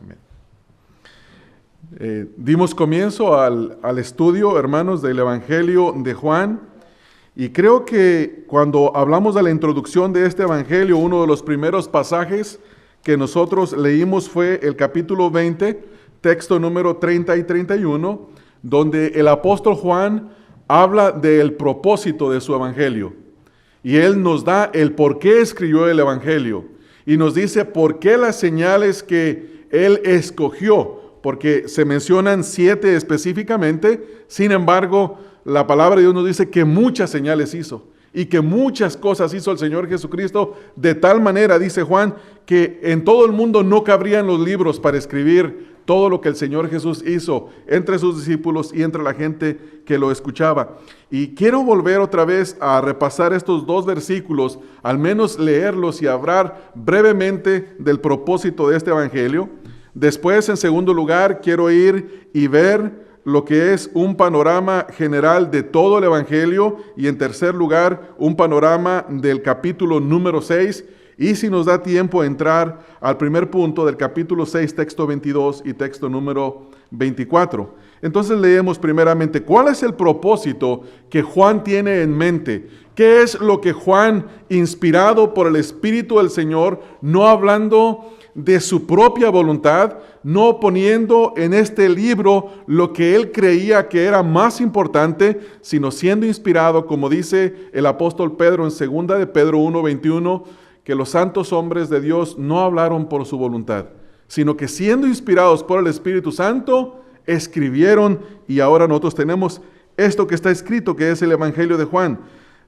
Amén. Dimos comienzo al estudio, hermanos, del Evangelio de Juan, y creo que cuando hablamos de la introducción de este Evangelio, uno de los primeros pasajes que nosotros leímos fue el capítulo 20, texto número 30 y 31, donde el apóstol Juan habla del propósito de su Evangelio, y él nos da el por qué escribió el Evangelio, y nos dice por qué las señales que él escogió, porque se mencionan 7 específicamente. Sin embargo, la palabra de Dios nos dice que muchas señales hizo y que muchas cosas hizo el Señor Jesucristo, de tal manera, dice Juan, que en todo el mundo no cabrían los libros para escribir todo lo que el Señor Jesús hizo entre sus discípulos y entre la gente que lo escuchaba. Y quiero volver otra vez a repasar estos 2 versículos, al menos leerlos y hablar brevemente del propósito de este Evangelio. Después, en segundo lugar, quiero ir y ver lo que es un panorama general de todo el Evangelio, y en tercer lugar, un panorama del capítulo número 6, y si nos da tiempo, entrar al primer punto del capítulo 6, texto 22 y texto número 24. Entonces leemos primeramente, ¿cuál es el propósito que Juan tiene en mente? ¿Qué es lo que Juan, inspirado por el Espíritu del Señor, no hablando de su propia voluntad, no poniendo en este libro lo que él creía que era más importante, sino siendo inspirado, como dice el apóstol Pedro en 2 de Pedro 1:21, que los santos hombres de Dios no hablaron por su voluntad, sino que siendo inspirados por el Espíritu Santo, escribieron, y ahora nosotros tenemos esto que está escrito, que es el Evangelio de Juan.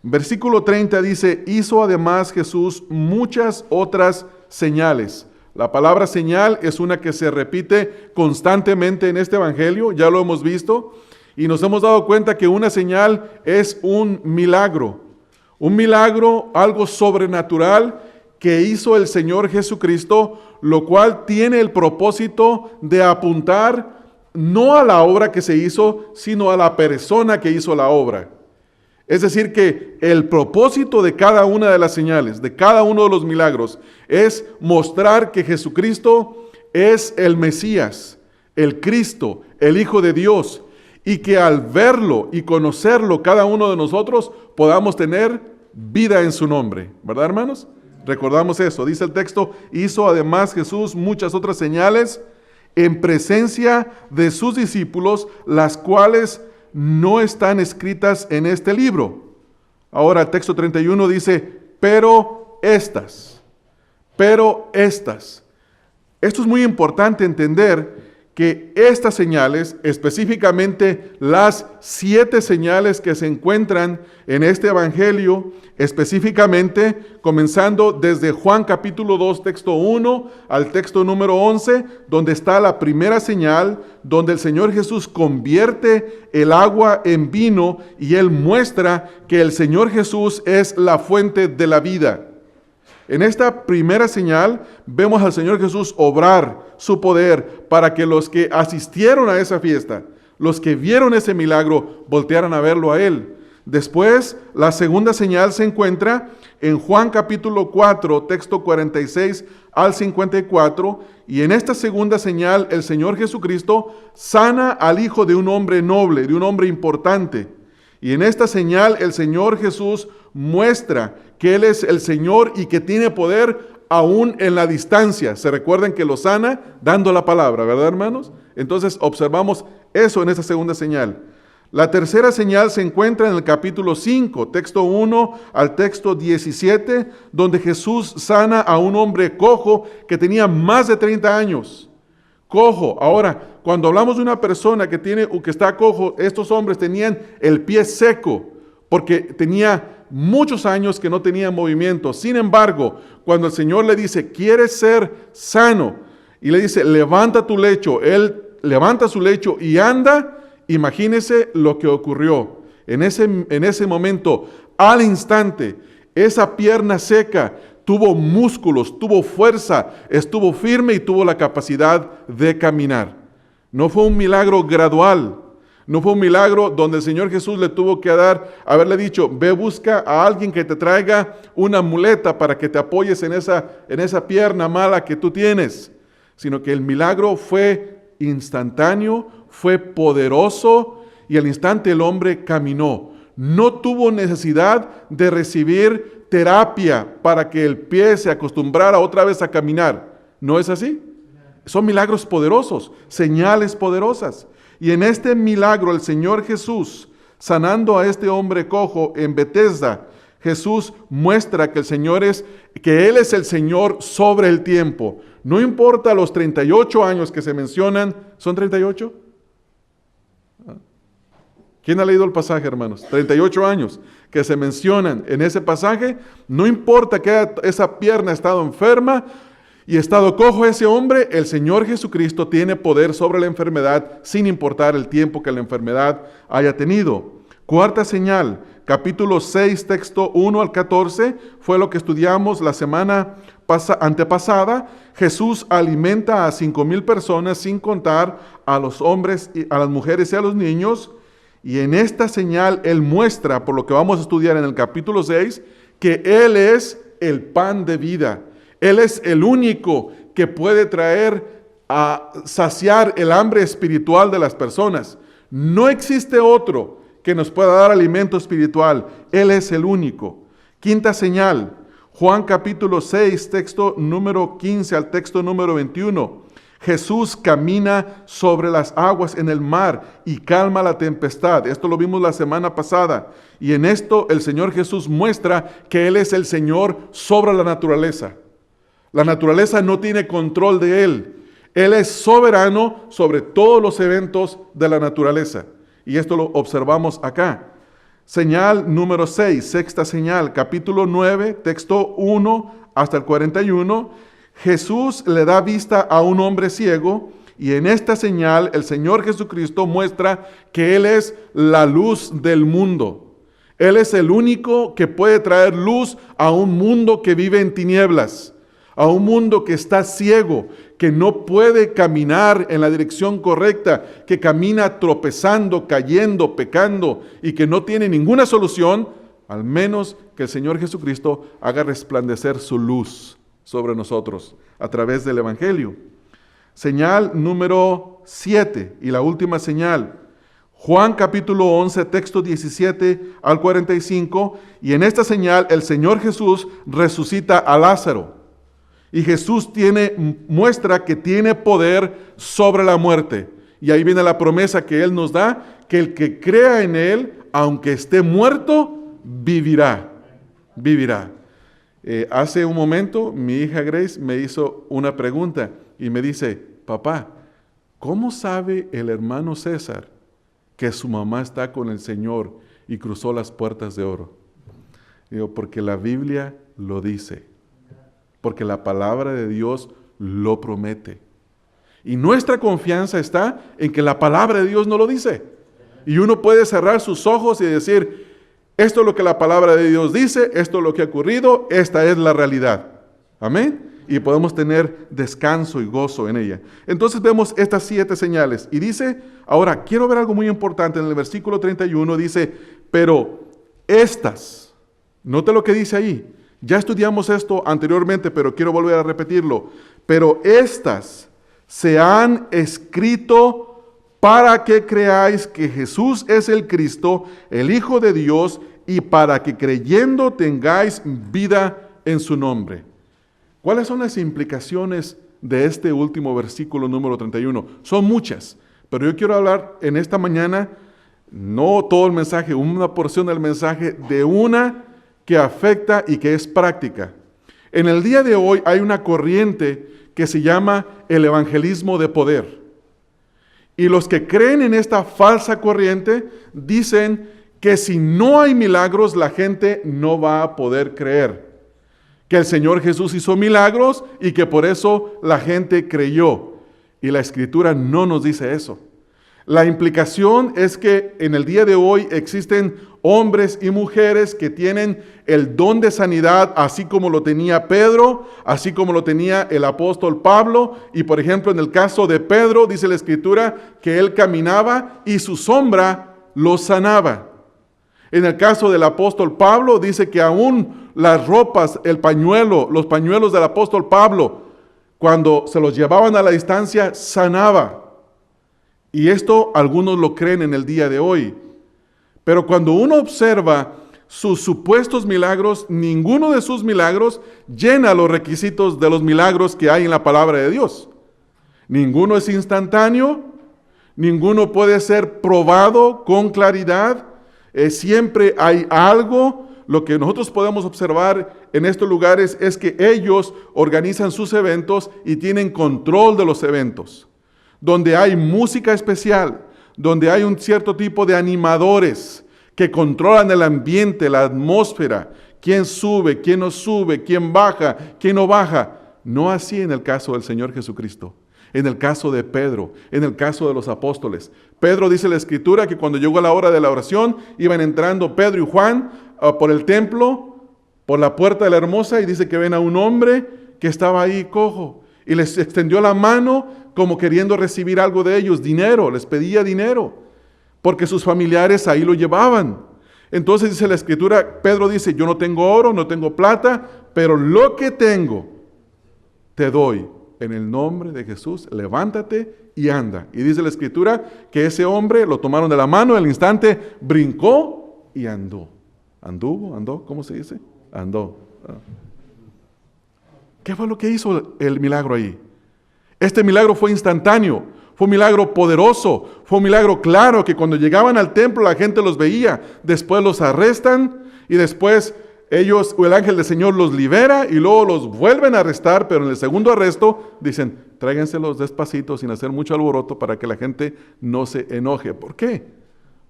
Versículo 30 dice, hizo además Jesús muchas otras señales. La palabra señal es una que se repite constantemente en este Evangelio, ya lo hemos visto, y nos hemos dado cuenta que una señal es un milagro, algo sobrenatural que hizo el Señor Jesucristo, lo cual tiene el propósito de apuntar no a la obra que se hizo, sino a la persona que hizo la obra. Es decir, que el propósito de cada una de las señales, de cada uno de los milagros, es mostrar que Jesucristo es el Mesías, el Cristo, el Hijo de Dios, y que al verlo y conocerlo cada uno de nosotros podamos tener vida en su nombre. ¿Verdad, hermanos? Recordamos eso. Dice el texto, hizo además Jesús muchas otras señales en presencia de sus discípulos, las cuales no están escritas en este libro. Ahora el texto 31 dice, pero estas. Esto es muy importante entender que estas señales, específicamente las 7 señales que se encuentran en este Evangelio, específicamente comenzando desde Juan capítulo 2, texto 1 al texto número 11, donde está la primera señal, donde el Señor Jesús convierte el agua en vino y Él muestra que el Señor Jesús es la fuente de la vida. En esta primera señal vemos al Señor Jesús obrar su poder para que los que asistieron a esa fiesta, los que vieron ese milagro, voltearan a verlo a Él. Después, la segunda señal se encuentra en Juan capítulo 4, texto 46 al 54, y en esta segunda señal el Señor Jesucristo sana al hijo de un hombre noble, de un hombre importante. Y en esta señal el Señor Jesús muestra que Él es el Señor y que tiene poder aún en la distancia. Se recuerdan que lo sana dando la palabra, ¿verdad, hermanos? Entonces observamos eso en esta segunda señal. La tercera señal se encuentra en el capítulo 5, texto 1 al texto 17, donde Jesús sana a un hombre cojo que tenía más de 30 años. Cojo. Ahora, cuando hablamos de una persona que está cojo, estos hombres tenían el pie seco, porque tenía muchos años que no tenía movimiento. Sin embargo, cuando el Señor le dice, ¿quieres ser sano? Y le dice, levanta tu lecho. Él levanta su lecho y anda. Imagínese lo que ocurrió. En ese momento, al instante, esa pierna seca tuvo músculos, tuvo fuerza, estuvo firme y tuvo la capacidad de caminar. No fue un milagro gradual. No fue un milagro donde el Señor Jesús le tuvo que haberle dicho, ve, busca a alguien que te traiga una muleta para que te apoyes en esa pierna mala que tú tienes. sino que el milagro fue instantáneo, fue poderoso, y al instante el hombre caminó. No tuvo necesidad de recibir terapia para que el pie se acostumbrara otra vez a caminar. ¿No es así? Son milagros poderosos, señales poderosas. Y en este milagro el Señor Jesús, sanando a este hombre cojo en Betesda, Jesús muestra que Él es el Señor sobre el tiempo. No importa los 38 años que se mencionan, ¿son 38? ¿Quién ha leído el pasaje, hermanos? 38 años que se mencionan en ese pasaje. No importa que esa pierna ha estado enferma y ha estado cojo ese hombre, el Señor Jesucristo tiene poder sobre la enfermedad sin importar el tiempo que la enfermedad haya tenido. Cuarta señal, capítulo 6, texto 1 al 14, fue lo que estudiamos la semana antepasada. Jesús alimenta a 5,000 personas sin contar a los hombres, a las mujeres y a los niños. Y en esta señal Él muestra, por lo que vamos a estudiar en el capítulo 6, que Él es el pan de vida. Él es el único que puede traer a saciar el hambre espiritual de las personas. No existe otro que nos pueda dar alimento espiritual. Él es el único. Quinta señal, Juan capítulo 6, texto número 15 al texto número 21. Jesús camina sobre las aguas en el mar y calma la tempestad. Esto lo vimos la semana pasada. Y en esto el Señor Jesús muestra que Él es el Señor sobre la naturaleza. La naturaleza no tiene control de Él. Él es soberano sobre todos los eventos de la naturaleza. Y esto lo observamos acá. Señal número 6, sexta señal, capítulo 9, texto 1 hasta el 41. Jesús le da vista a un hombre ciego y en esta señal el Señor Jesucristo muestra que Él es la luz del mundo. Él es el único que puede traer luz a un mundo que vive en tinieblas, a un mundo que está ciego, que no puede caminar en la dirección correcta, que camina tropezando, cayendo, pecando y que no tiene ninguna solución, al menos que el Señor Jesucristo haga resplandecer su luz sobre nosotros a través del Evangelio. Señal número 7 y la última señal, Juan capítulo 11, texto 17 al 45, y en esta señal el Señor Jesús resucita a Lázaro. Y Jesús muestra que tiene poder sobre la muerte. Y ahí viene la promesa que Él nos da, que el que crea en Él, aunque esté muerto, vivirá. Vivirá. Hace un momento mi hija Grace me hizo una pregunta y me dice, papá, ¿cómo sabe el hermano César que su mamá está con el Señor y cruzó las puertas de oro? Digo, porque la Biblia lo dice, porque la palabra de Dios lo promete. Y nuestra confianza está en que la palabra de Dios no lo dice. Y uno puede cerrar sus ojos y decir, esto es lo que la palabra de Dios dice, esto es lo que ha ocurrido, esta es la realidad. Amén. Y podemos tener descanso y gozo en ella. Entonces vemos estas 7 señales. Y dice, ahora quiero ver algo muy importante en el versículo 31, dice, pero estas, note lo que dice ahí. Ya estudiamos esto anteriormente, pero quiero volver a repetirlo. Pero estas se han escrito para que creáis que Jesús es el Cristo, el Hijo de Dios, y para que creyendo tengáis vida en su nombre. ¿Cuáles son las implicaciones de este último versículo número 31? Son muchas, pero yo quiero hablar en esta mañana, no todo el mensaje, una porción del mensaje, de una que afecta y que es práctica. En el día de hoy hay una corriente que se llama el evangelismo de poder. Y los que creen en esta falsa corriente dicen que si no hay milagros, la gente no va a poder creer. Que el Señor Jesús hizo milagros y que por eso la gente creyó. Y la Escritura no nos dice eso. La implicación es que en el día de hoy existen hombres y mujeres que tienen el don de sanidad, así como lo tenía Pedro, así como lo tenía el apóstol Pablo. Y por ejemplo, en el caso de Pedro, dice la Escritura que él caminaba y su sombra lo sanaba. En el caso del apóstol Pablo, dice que aún las ropas, el pañuelo, los pañuelos del apóstol Pablo, cuando se los llevaban a la distancia, sanaba. Y esto algunos lo creen en el día de hoy. Pero cuando uno observa sus supuestos milagros, ninguno de sus milagros llena los requisitos de los milagros que hay en la palabra de Dios. Ninguno es instantáneo, ninguno puede ser probado con claridad. Siempre hay algo. Lo que nosotros podemos observar en estos lugares es que ellos organizan sus eventos y tienen control de los eventos. Donde hay música especial, donde hay un cierto tipo de animadores que controlan el ambiente, la atmósfera, quién sube, quién no sube, quién baja, quién no baja. No así en el caso del Señor Jesucristo, en el caso de Pedro, en el caso de los apóstoles. Pedro, dice la Escritura, que cuando llegó la hora de la oración, iban entrando Pedro y Juan por el templo, por la puerta de la Hermosa, y dice que ven a un hombre que estaba ahí cojo, y les extendió la mano como queriendo recibir algo de ellos, dinero, les pedía dinero, porque sus familiares ahí lo llevaban. Entonces dice la Escritura, Pedro dice, yo no tengo oro, no tengo plata, pero lo que tengo te doy. En el nombre de Jesús, levántate y anda. Y dice la Escritura que ese hombre lo tomaron de la mano, al instante brincó y andó. ¿Andó? ¿Cómo se dice? Andó. ¿Qué fue lo que hizo el milagro ahí? Este milagro fue instantáneo, fue un milagro poderoso, fue un milagro claro, que cuando llegaban al templo la gente los veía. Después los arrestan y después ellos, o el ángel del Señor los libera y luego los vuelven a arrestar, pero en el segundo arresto dicen, tráiganselos despacito, sin hacer mucho alboroto, para que la gente no se enoje. ¿Por qué?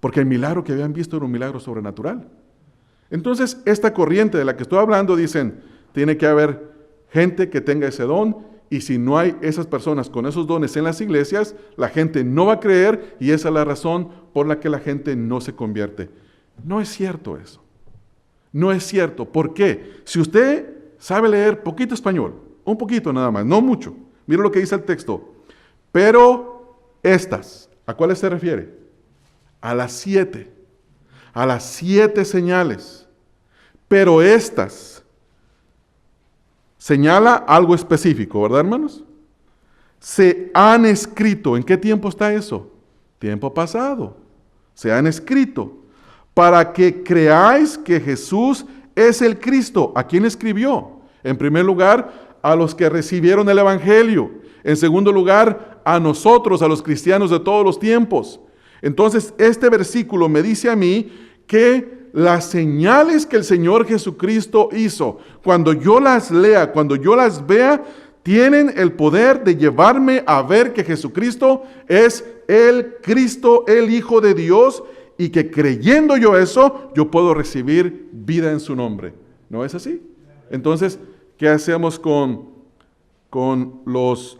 Porque el milagro que habían visto era un milagro sobrenatural. Entonces, esta corriente de la que estoy hablando, dicen, tiene que haber gente que tenga ese don, y si no hay esas personas con esos dones en las iglesias, la gente no va a creer, y esa es la razón por la que la gente no se convierte. No es cierto eso. No es cierto. ¿Por qué? Si usted sabe leer poquito español, un poquito nada más, no mucho, mire lo que dice el texto. Pero estas, ¿a cuáles se refiere? A las 7 señales. Pero estas señala algo específico, ¿verdad, hermanos? Se han escrito. ¿En qué tiempo está eso? Tiempo pasado. Se han escrito para que creáis que Jesús es el Cristo. ¿A quién escribió? En primer lugar, a los que recibieron el Evangelio. En segundo lugar, a nosotros, a los cristianos de todos los tiempos. Entonces, este versículo me dice a mí que las señales que el Señor Jesucristo hizo, cuando yo las lea, cuando yo las vea, tienen el poder de llevarme a ver que Jesucristo es el Cristo, el Hijo de Dios, y que creyendo yo eso, yo puedo recibir vida en su nombre. ¿No es así? Entonces, ¿qué hacemos con los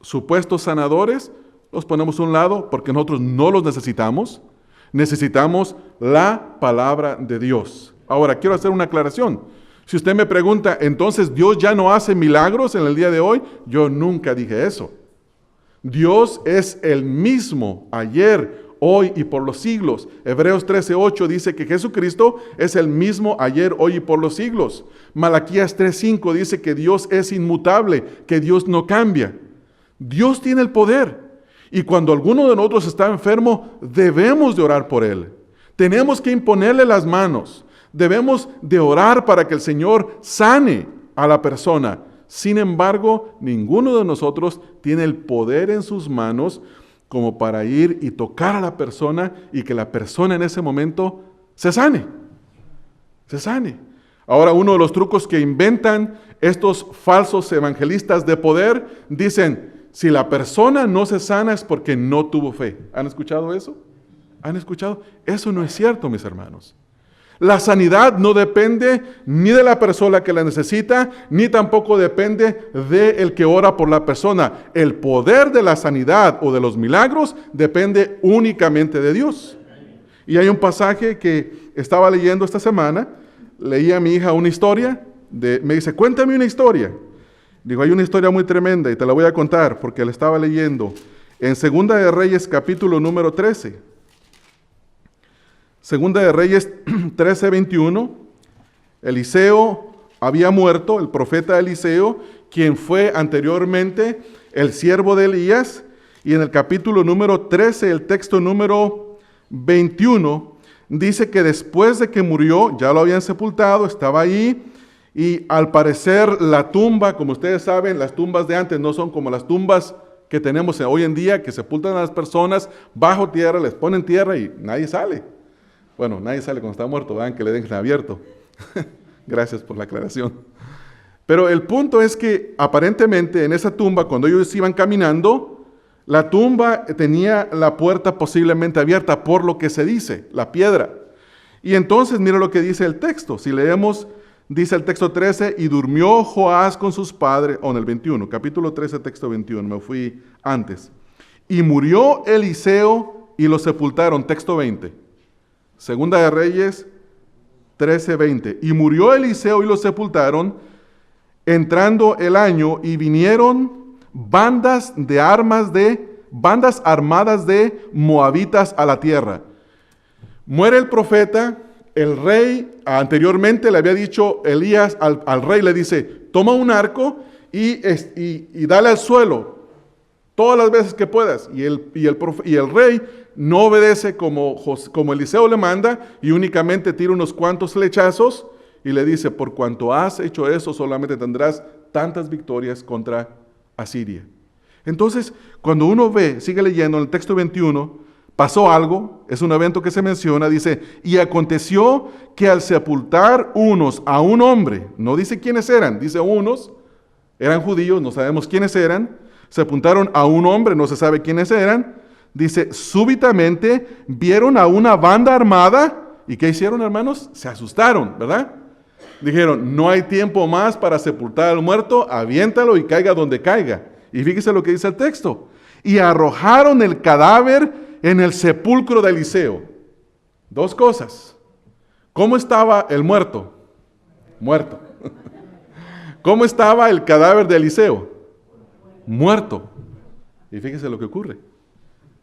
supuestos sanadores? Los ponemos a un lado porque nosotros no los necesitamos. Necesitamos la palabra de Dios. Ahora, quiero hacer una aclaración. Si usted me pregunta, ¿entonces Dios ya no hace milagros en el día de hoy? Yo nunca dije eso. Dios es el mismo ayer, hoy y por los siglos. Hebreos 13:8 dice que Jesucristo es el mismo ayer, hoy y por los siglos. Malaquías 3:5 dice que Dios es inmutable, que Dios no cambia. Dios tiene el poder. Y cuando alguno de nosotros está enfermo, debemos de orar por él. Tenemos que imponerle las manos. Debemos de orar para que el Señor sane a la persona. Sin embargo, ninguno de nosotros tiene el poder en sus manos como para ir y tocar a la persona y que la persona en ese momento se sane. Se sane. Ahora, uno de los trucos que inventan estos falsos evangelistas de poder, dicen, si la persona no se sana es porque no tuvo fe. ¿Han escuchado eso? ¿Han escuchado? Eso no es cierto, mis hermanos. La sanidad no depende ni de la persona que la necesita, ni tampoco depende del que ora por la persona. El poder de la sanidad o de los milagros depende únicamente de Dios. Y hay un pasaje que estaba leyendo esta semana. Leí a mi hija una historia. Me dice, cuéntame una historia. Digo, hay una historia muy tremenda y te la voy a contar porque la estaba leyendo en Segunda de Reyes, capítulo número 13. Segunda de Reyes 13:21. Eliseo había muerto, el profeta Eliseo, quien fue anteriormente el siervo de Elías. Y en el capítulo número 13, el texto número 21, dice que después de que murió, ya lo habían sepultado, estaba ahí, y al parecer la tumba, como ustedes saben, las tumbas de antes no son como las tumbas que tenemos hoy en día, que sepultan a las personas bajo tierra, les ponen tierra y nadie sale. Bueno, nadie sale cuando está muerto, vean que le dejen abierto. Gracias por la aclaración. Pero el punto es que aparentemente en esa tumba, cuando ellos iban caminando, la tumba tenía la puerta posiblemente abierta por lo que se dice, la piedra. Y entonces mira lo que dice el texto. Si leemos, dice el texto 13, y durmió Joás con sus padres, o en el 21, capítulo 13, texto 21, me fui antes. Y murió Eliseo y lo sepultaron, texto 20. Segunda de Reyes 13, 20. Y murió Eliseo y lo sepultaron, entrando el año, y vinieron bandas armadas de moabitas a la tierra. Muere el profeta, el rey anteriormente le había dicho Elías al rey, le dice, toma un arco y dale al suelo todas las veces que puedas. Y el rey no obedece como Eliseo le manda y únicamente tira unos cuantos flechazos y le dice, por cuanto has hecho eso, solamente tendrás tantas victorias contra Asiria. Entonces, cuando uno ve, sigue leyendo en el texto 21, pasó algo, es un evento que se menciona, dice, y aconteció que al sepultar unos a un hombre, no dice quiénes eran, dice unos, eran judíos, no sabemos quiénes eran, sepultaron a un hombre, no se sabe quiénes eran, dice, súbitamente vieron a una banda armada, ¿y qué hicieron, hermanos? Se asustaron, ¿verdad? Dijeron, no hay tiempo más para sepultar al muerto, aviéntalo y caiga donde caiga. Y fíjese lo que dice el texto. Y arrojaron el cadáver en el sepulcro de Eliseo. Dos cosas. ¿Cómo estaba el muerto? Muerto. ¿Cómo estaba el cadáver de Eliseo? Muerto. Y fíjese lo que ocurre.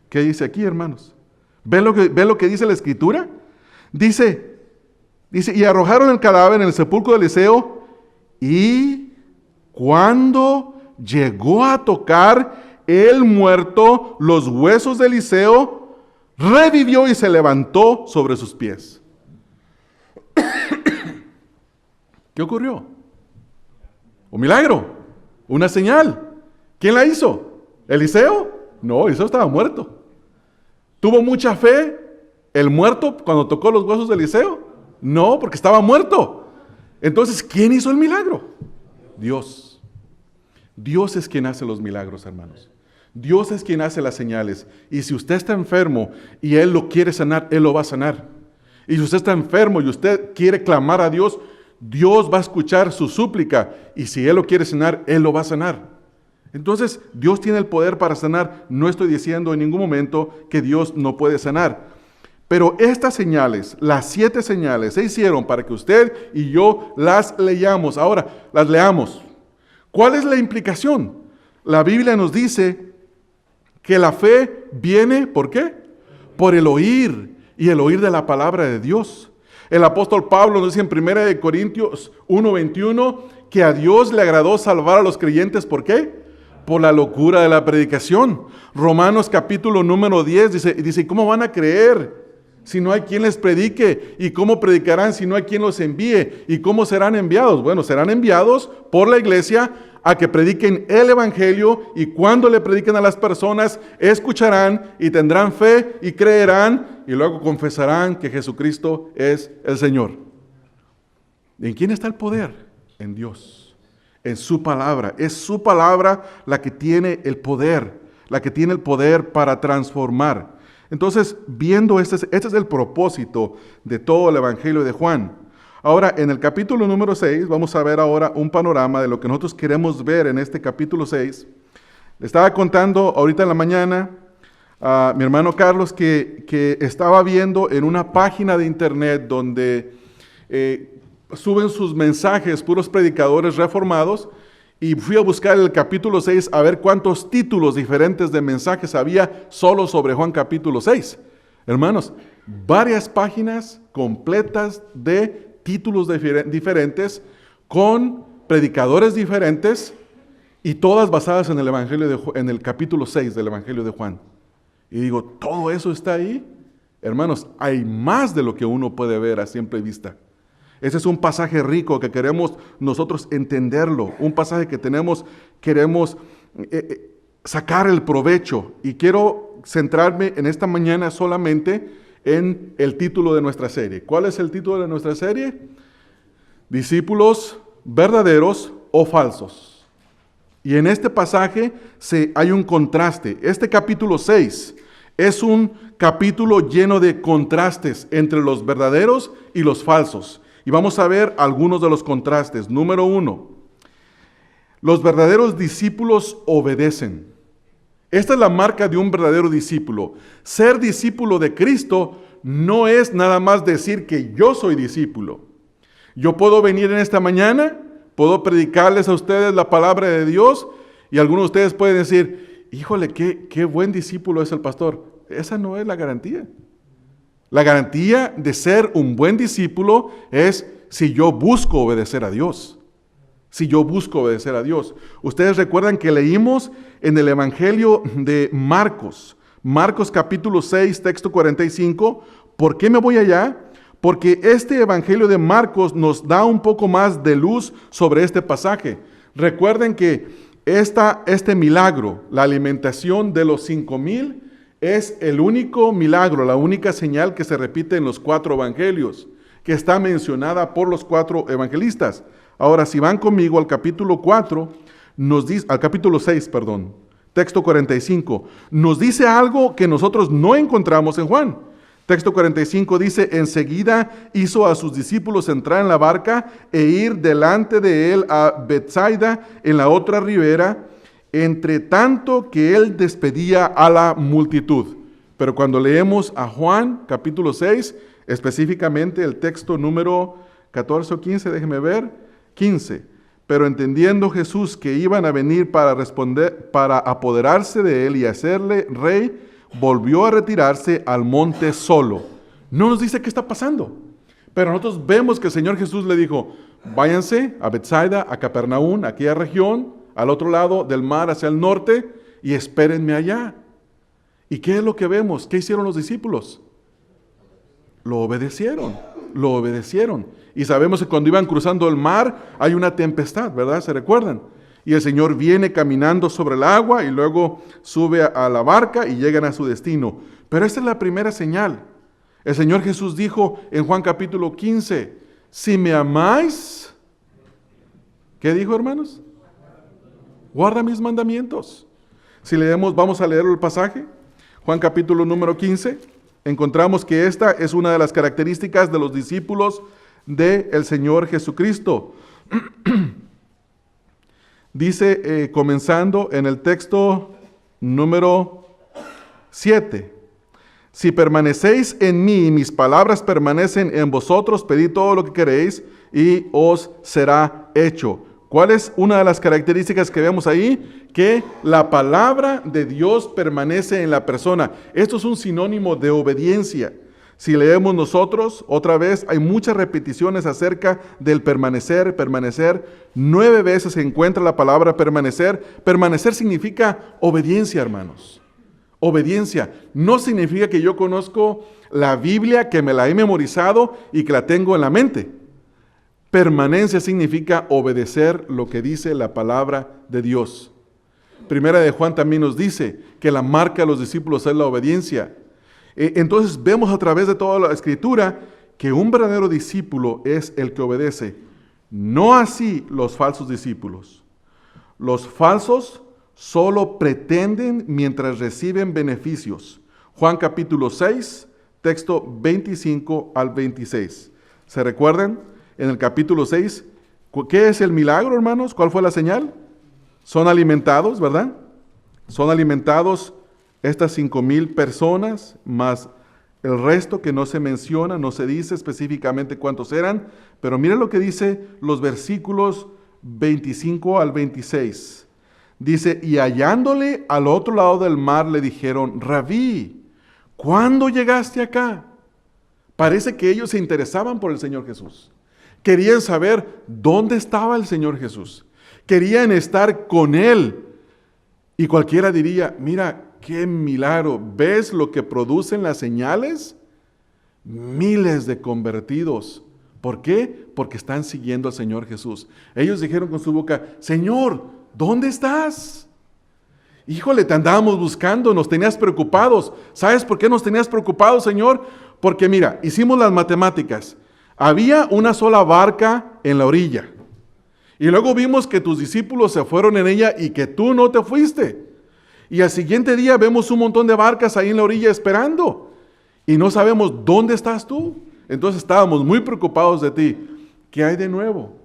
¿Qué dice aquí, hermanos? ¿Ven lo que dice la Escritura? Dice, y arrojaron el cadáver en el sepulcro de Eliseo, y cuando llegó a tocar el muerto los huesos de Eliseo, revivió y se levantó sobre sus pies. ¿Qué ocurrió? Un milagro, una señal. ¿Quién la hizo? ¿Eliseo? No, Eliseo estaba muerto. ¿Tuvo mucha fe el muerto cuando tocó los huesos de Eliseo? No, porque estaba muerto. Entonces, ¿quién hizo el milagro? Dios. Dios es quien hace los milagros, hermanos. Dios es quien hace las señales. Y si usted está enfermo y Él lo quiere sanar, Él lo va a sanar. Y si usted está enfermo y usted quiere clamar a Dios, Dios va a escuchar su súplica. Y si Él lo quiere sanar, Él lo va a sanar. Entonces, Dios tiene el poder para sanar. No estoy diciendo en ningún momento que Dios no puede sanar. Pero estas señales, las 7 señales, se hicieron para que usted y yo las leamos. Ahora, las leamos. ¿Cuál es la implicación? La Biblia nos dice que la fe viene, ¿por qué? Por el oír, y el oír de la palabra de Dios. El apóstol Pablo nos dice en 1 Corintios 1:21 que a Dios le agradó salvar a los creyentes, ¿por qué? Por la locura de la predicación. Romanos capítulo número 10 dice, ¿cómo van a creer si no hay quien les predique? ¿Y cómo predicarán si no hay quien los envíe? ¿Y cómo serán enviados? Bueno, serán enviados por la iglesia a que prediquen el evangelio, y cuando le prediquen a las personas, escucharán y tendrán fe y creerán y luego confesarán que Jesucristo es el Señor. ¿En quién está el poder? En Dios, en su palabra. Es su palabra la que tiene el poder, para transformar. Entonces, viendo este es el propósito de todo el Evangelio de Juan. Ahora, en el capítulo número 6, vamos a ver ahora un panorama de lo que nosotros queremos ver en este capítulo 6. Le estaba contando ahorita en la mañana a mi hermano Carlos que estaba viendo en una página de internet donde suben sus mensajes puros predicadores reformados, y fui a buscar el capítulo 6 a ver cuántos títulos diferentes de mensajes había solo sobre Juan capítulo 6. Hermanos, varias páginas completas de títulos diferentes, con predicadores diferentes, Y todas basadas en el Evangelio en el capítulo 6 del Evangelio de Juan. Y digo, ¿todo eso está ahí? Hermanos, hay más de lo que uno puede ver a simple vista. Ese es un pasaje rico que queremos nosotros entenderlo, un pasaje que queremos sacar el provecho. Y quiero centrarme en esta mañana solamente en el título de nuestra serie. ¿Cuál es el título de nuestra serie? Discípulos verdaderos o falsos. Y en este pasaje hay un contraste. Este capítulo 6 es un capítulo lleno de contrastes entre los verdaderos y los falsos. Y vamos a ver algunos de los contrastes. Número 1, los verdaderos discípulos obedecen. Esta es la marca de un verdadero discípulo. Ser discípulo de Cristo no es nada más decir que yo soy discípulo. Yo puedo venir en esta mañana, puedo predicarles a ustedes la palabra de Dios y algunos de ustedes pueden decir, híjole, qué buen discípulo es el pastor. Esa no es la garantía. La garantía de ser un buen discípulo es si yo busco obedecer a Dios. Si yo busco obedecer a Dios. Ustedes recuerdan que leímos en el Evangelio de Marcos, Marcos capítulo 6, texto 45. ¿Por qué me voy allá? Porque este Evangelio de Marcos nos da un poco más de luz sobre este pasaje. Recuerden que este milagro, la alimentación de los 5,000, es el único milagro, la única señal que se repite en los 4 evangelios, que está mencionada por los 4 evangelistas. Ahora, si van conmigo al capítulo 4, al capítulo 6, texto 45, nos dice algo que nosotros no encontramos en Juan. Texto 45 dice, enseguida hizo a sus discípulos entrar en la barca e ir delante de él a Betsaida en la otra ribera, entre tanto que él despedía a la multitud. Pero cuando leemos a Juan, capítulo 6, específicamente el texto número 14 o 15, déjeme ver, 15. Pero entendiendo Jesús que iban a venir para apoderarse de él y hacerle rey, volvió a retirarse al monte solo. No nos dice qué está pasando, pero nosotros vemos que el Señor Jesús le dijo, váyanse a Betsaida, a Capernaum, aquella región, al otro lado del mar hacia el norte, y espérenme allá. ¿Y qué es lo que vemos? ¿Qué hicieron los discípulos? Lo obedecieron. Y sabemos que cuando iban cruzando el mar, hay una tempestad, ¿verdad? ¿Se recuerdan? Y el Señor viene caminando sobre el agua y luego sube a la barca y llegan a su destino. Pero esta es la primera señal. El Señor Jesús dijo en Juan capítulo 15, si me amáis, ¿qué dijo, hermanos? Guarda mis mandamientos. Si leemos, vamos a leer el pasaje. Juan capítulo número 15. Encontramos que esta es una de las características de los discípulos del Señor Jesucristo. Dice, comenzando en el texto número 7, si permanecéis en mí y mis palabras permanecen en vosotros, pedid todo lo que queréis y os será hecho. ¿Cuál es una de las características que vemos ahí? Que la palabra de Dios permanece en la persona. Esto es un sinónimo de obediencia. Si leemos nosotros, otra vez, hay muchas repeticiones acerca del permanecer. 9 veces se encuentra la palabra permanecer. Permanecer significa obediencia, hermanos. Obediencia. No significa que yo conozco la Biblia, que me la he memorizado y que la tengo en la mente. Permanencia significa obedecer lo que dice la palabra de Dios. Primera de Juan también nos dice que la marca de los discípulos es la obediencia. Entonces vemos a través de toda la Escritura que un verdadero discípulo es el que obedece. No así los falsos discípulos. Los falsos solo pretenden mientras reciben beneficios. Juan capítulo 6, texto 25 al 26. ¿Se recuerdan? En el capítulo 6, ¿qué es el milagro, hermanos? ¿Cuál fue la señal? Son alimentados, ¿verdad? Son alimentados estas 5,000 personas, más el resto que no se menciona, no se dice específicamente cuántos eran, pero miren lo que dice los versículos 25 al 26. Dice, y hallándole al otro lado del mar le dijeron, Rabí, ¿cuándo llegaste acá? Parece que ellos se interesaban por el Señor Jesús. Querían saber dónde estaba el Señor Jesús. querían estar con Él. Y cualquiera diría, mira, qué milagro, ¿ves lo que producen las señales? Miles de convertidos. ¿Por qué? Porque están siguiendo al Señor Jesús. Ellos dijeron con su boca, Señor, ¿dónde estás? Híjole, te andábamos buscando, nos tenías preocupados. ¿Sabes por qué nos tenías preocupados, Señor? Porque mira, hicimos las matemáticas. Había una sola barca en la orilla. Y luego vimos que tus discípulos se fueron en ella y que tú no te fuiste. Y al siguiente día vemos un montón de barcas ahí en la orilla esperando. Y no sabemos dónde estás tú. Entonces estábamos muy preocupados de ti. ¿Qué hay de nuevo?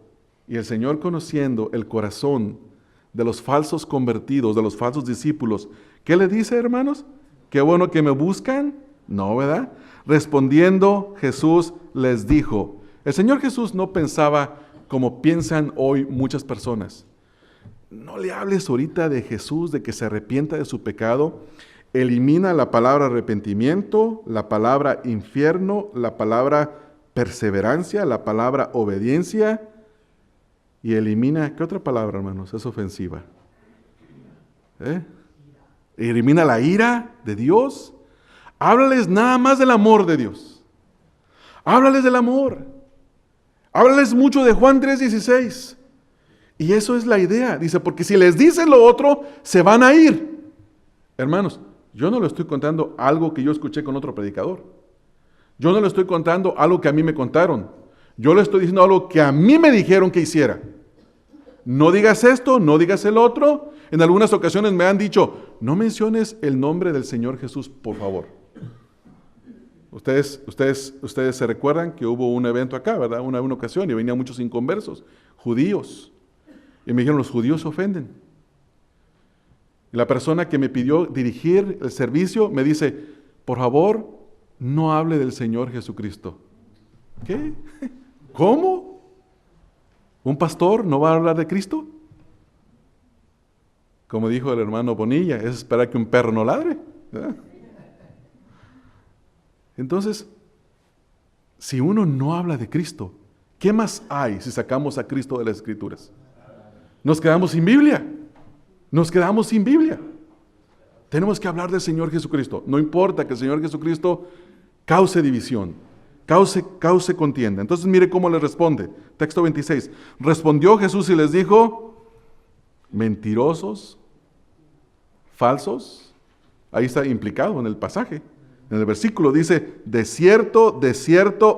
Y el Señor, conociendo el corazón de los falsos convertidos, de los falsos discípulos, ¿qué le dice, hermanos? ¿Qué bueno que me buscan? No, ¿verdad? Respondiendo, Jesús les dijo. El Señor Jesús no pensaba como piensan hoy muchas personas. No le hables ahorita de Jesús, de que se arrepienta de su pecado. Elimina la palabra arrepentimiento, la palabra infierno, la palabra perseverancia, la palabra obediencia, y elimina, ¿qué otra palabra, hermanos? Es ofensiva. Elimina la ira de Dios. Háblales nada más del amor de Dios. Háblales del amor. Háblales mucho de Juan 3:16. Y eso es la idea. Dice, porque si les dicen lo otro, se van a ir. Hermanos, yo no le estoy contando algo que yo escuché con otro predicador. Yo no le estoy contando algo que a mí me contaron. Yo le estoy diciendo algo que a mí me dijeron que hiciera. No digas esto, no digas el otro. En algunas ocasiones me han dicho, no menciones el nombre del Señor Jesús, por favor. Ustedes se recuerdan que hubo un evento acá, ¿verdad? Una ocasión, y venían muchos inconversos, judíos. Y me dijeron, los judíos se ofenden. Y la persona que me pidió dirigir el servicio me dice, por favor, no hable del Señor Jesucristo. ¿Qué? ¿Cómo? ¿Un pastor no va a hablar de Cristo? Como dijo el hermano Bonilla, es esperar que un perro no ladre, ¿verdad? Entonces, si uno no habla de Cristo, ¿qué más hay si sacamos a Cristo de las Escrituras? Nos quedamos sin Biblia. Nos quedamos sin Biblia. Tenemos que hablar del Señor Jesucristo. No importa que el Señor Jesucristo cause división, cause contienda. Entonces mire cómo le responde. Texto 26. Respondió Jesús y les dijo, mentirosos, falsos. Ahí está implicado en el pasaje. En el versículo dice, de cierto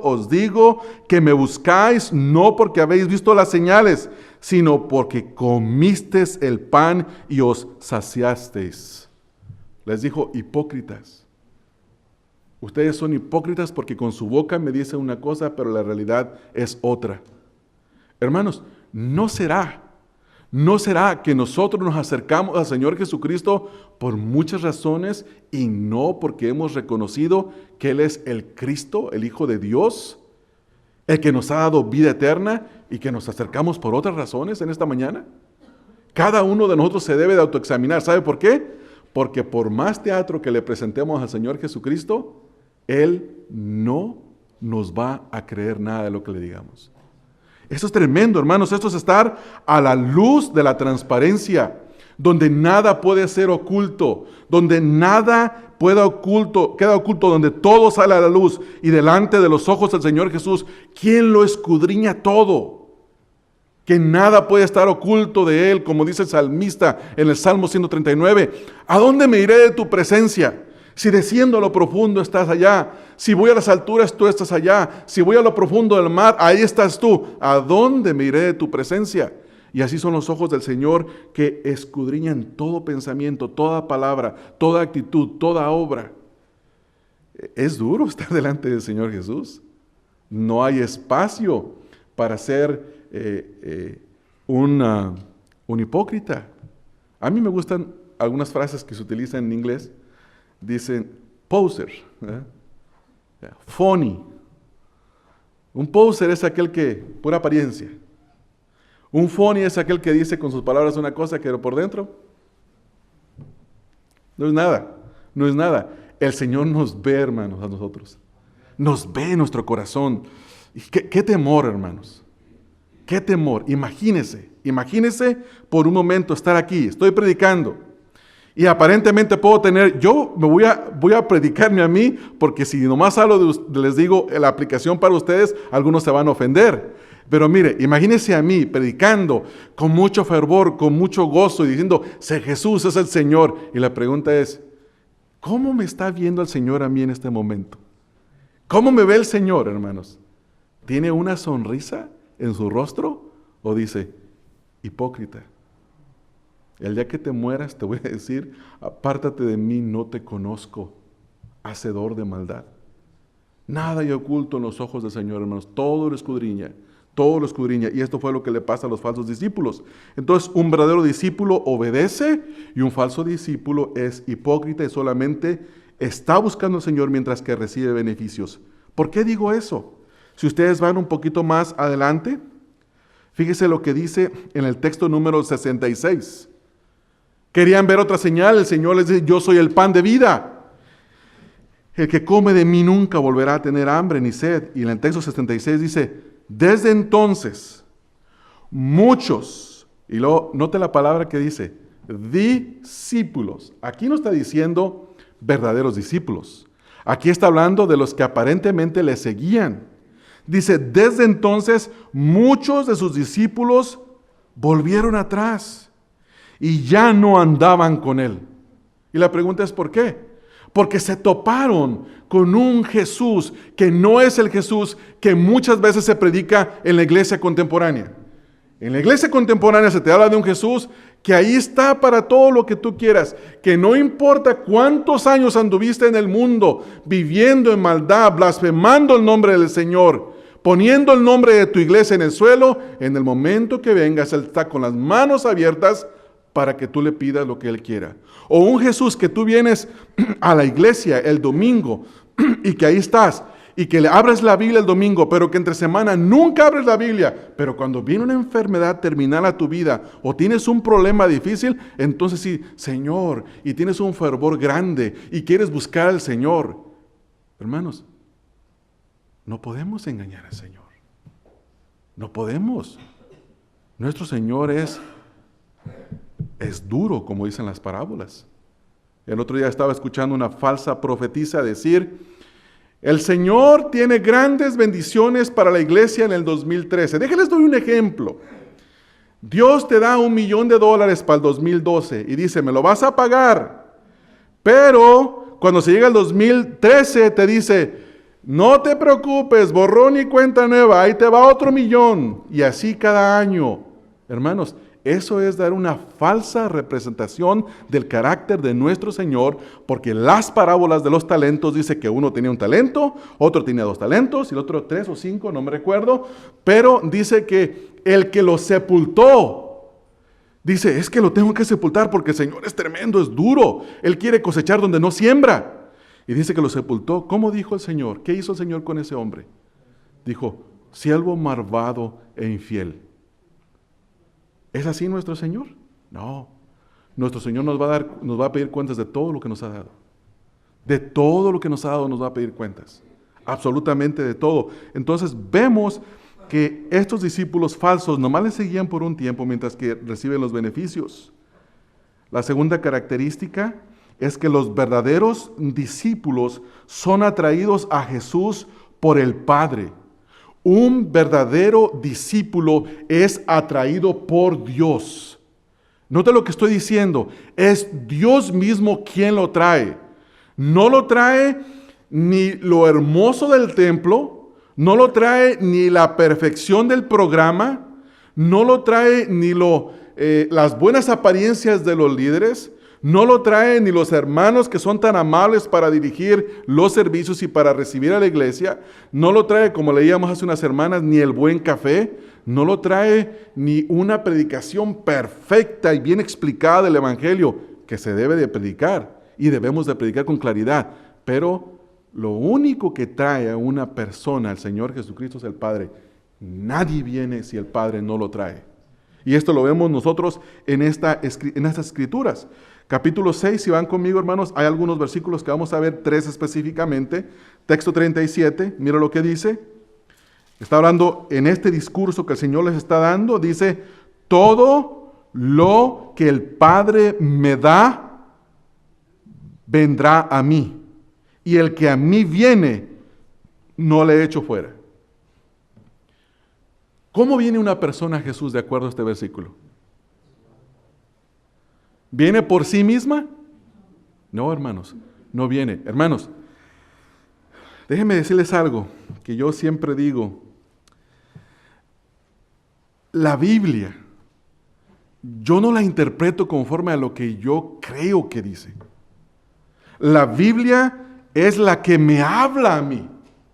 os digo que me buscáis no porque habéis visto las señales, sino porque comisteis el pan y os saciasteis. Les dijo, hipócritas. Ustedes son hipócritas porque con su boca me dicen una cosa, pero la realidad es otra. Hermanos, ¿no será que nosotros nos acercamos al Señor Jesucristo por muchas razones y no porque hemos reconocido que Él es el Cristo, el Hijo de Dios, el que nos ha dado vida eterna y que nos acercamos por otras razones en esta mañana? Cada uno de nosotros se debe de autoexaminar. ¿Sabe por qué? Porque por más teatro que le presentemos al Señor Jesucristo, Él no nos va a creer nada de lo que le digamos. Esto es tremendo, hermanos. Esto es estar a la luz de la transparencia, donde nada puede ser oculto, donde nada queda oculto, donde todo sale a la luz y delante de los ojos del Señor Jesús, quien lo escudriña todo, que nada puede estar oculto de Él, como dice el salmista en el Salmo 139. ¿A dónde me iré de tu presencia? Si desciendo a lo profundo estás allá, si voy a las alturas tú estás allá, si voy a lo profundo del mar, ahí estás tú. ¿A dónde me iré de tu presencia? Y así son los ojos del Señor que escudriñan todo pensamiento, toda palabra, toda actitud, toda obra. Es duro estar delante del Señor Jesús. No hay espacio para ser un hipócrita. A mí me gustan algunas frases que se utilizan en inglés. Dicen poser, phony. Un poser es aquel que, pura apariencia. Un phony es aquel que dice con sus palabras una cosa que por dentro no es nada. El Señor nos ve, hermanos, a nosotros. Nos ve en nuestro corazón. ¿Qué temor, hermanos? ¿Qué temor? Imagínese Imagínese por un momento estar aquí, estoy predicando. Y aparentemente puedo tener, yo me voy a predicarme a mí, porque si nomás hablo les digo la aplicación para ustedes, algunos se van a ofender. Pero mire, imagínese a mí predicando con mucho fervor, con mucho gozo y diciendo, Jesús es el Señor. Y la pregunta es, ¿cómo me está viendo el Señor a mí en este momento? ¿Cómo me ve el Señor, hermanos? ¿Tiene una sonrisa en su rostro? ¿O dice, hipócrita? El día que te mueras te voy a decir, apártate de mí, no te conozco, hacedor de maldad. Nada hay oculto en los ojos del Señor, hermanos, todo lo escudriña. Todo lo escudriña, y esto fue lo que le pasa a los falsos discípulos. Entonces, un verdadero discípulo obedece y un falso discípulo es hipócrita y solamente está buscando al Señor mientras que recibe beneficios. ¿Por qué digo eso? Si ustedes van un poquito más adelante, fíjese lo que dice en el texto número 66. Querían ver otra señal, el Señor les dice, yo soy el pan de vida. El que come de mí nunca volverá a tener hambre ni sed. Y en el texto 76 dice, desde entonces, muchos, y luego note la palabra que dice, discípulos. Aquí no está diciendo verdaderos discípulos. Aquí está hablando de los que aparentemente le seguían. Dice, desde entonces, muchos de sus discípulos volvieron atrás y ya no andaban con él. Y la pregunta es, ¿por qué? Porque se toparon con un Jesús que no es el Jesús que muchas veces se predica en la iglesia contemporánea. En la iglesia contemporánea se te habla de un Jesús que ahí está para todo lo que tú quieras, que no importa cuántos años anduviste en el mundo, viviendo en maldad, blasfemando el nombre del Señor, poniendo el nombre de tu iglesia en el suelo, en el momento que vengas, Él está con las manos abiertas para que tú le pidas lo que Él quiera. O un Jesús que tú vienes a la iglesia el domingo y que ahí estás y que le abres la Biblia el domingo, pero que entre semana nunca abres la Biblia, pero cuando viene una enfermedad terminal a tu vida o tienes un problema difícil, entonces sí, Señor, y tienes un fervor grande y quieres buscar al Señor. Hermanos, no podemos engañar al Señor. No podemos. Nuestro Señor es duro, como dicen las parábolas. El otro día estaba escuchando una falsa profetisa decir, el Señor tiene grandes bendiciones para la iglesia en el 2013. Déjenles doy un ejemplo. Dios te da $1,000,000 para el 2012 y dice, me lo vas a pagar. Pero cuando se llega el 2013 te dice, no te preocupes, borrón y cuenta nueva, ahí te va otro $1,000,000. Y así cada año. Hermanos, eso es dar una falsa representación del carácter de nuestro Señor, porque las parábolas de los talentos dice que uno tenía un talento, otro tenía 2 talentos, y el otro 3 o 5, no me recuerdo, pero dice que el que lo sepultó, dice, es que lo tengo que sepultar porque el Señor es tremendo, es duro, Él quiere cosechar donde no siembra, y dice que lo sepultó. ¿Cómo dijo el Señor? ¿Qué hizo el Señor con ese hombre? Dijo, siervo malvado e infiel. ¿Es así nuestro Señor? No. Nuestro Señor nos va a pedir cuentas de todo lo que nos ha dado. De todo lo que nos ha dado nos va a pedir cuentas. Absolutamente de todo. Entonces vemos que estos discípulos falsos nomás le seguían por un tiempo mientras que reciben los beneficios. La segunda característica es que los verdaderos discípulos son atraídos a Jesús por el Padre. Un verdadero discípulo es atraído por Dios. Note lo que estoy diciendo. Es Dios mismo quien lo trae. No lo trae ni lo hermoso del templo, no lo trae ni la perfección del programa, no lo trae ni las buenas apariencias de los líderes, no lo trae ni los hermanos que son tan amables para dirigir los servicios y para recibir a la iglesia. No lo trae, como leíamos hace unas semanas, ni el buen café. No lo trae ni una predicación perfecta y bien explicada del Evangelio que se debe de predicar y debemos de predicar con claridad. Pero lo único que trae a una persona, al Señor Jesucristo, es el Padre. Nadie viene si el Padre no lo trae. Y esto lo vemos nosotros en estas escrituras. Capítulo 6, si van conmigo, hermanos, hay algunos versículos que vamos a ver, 3 específicamente. Texto 37, mira lo que dice. Está hablando en este discurso que el Señor les está dando, dice, todo lo que el Padre me da, vendrá a mí. Y el que a mí viene, no le echo fuera. ¿Cómo viene una persona a Jesús de acuerdo a este versículo? ¿Viene por sí misma? No, hermanos, no viene. Hermanos, déjenme decirles algo que yo siempre digo. La Biblia, yo no la interpreto conforme a lo que yo creo que dice. La Biblia es la que me habla a mí.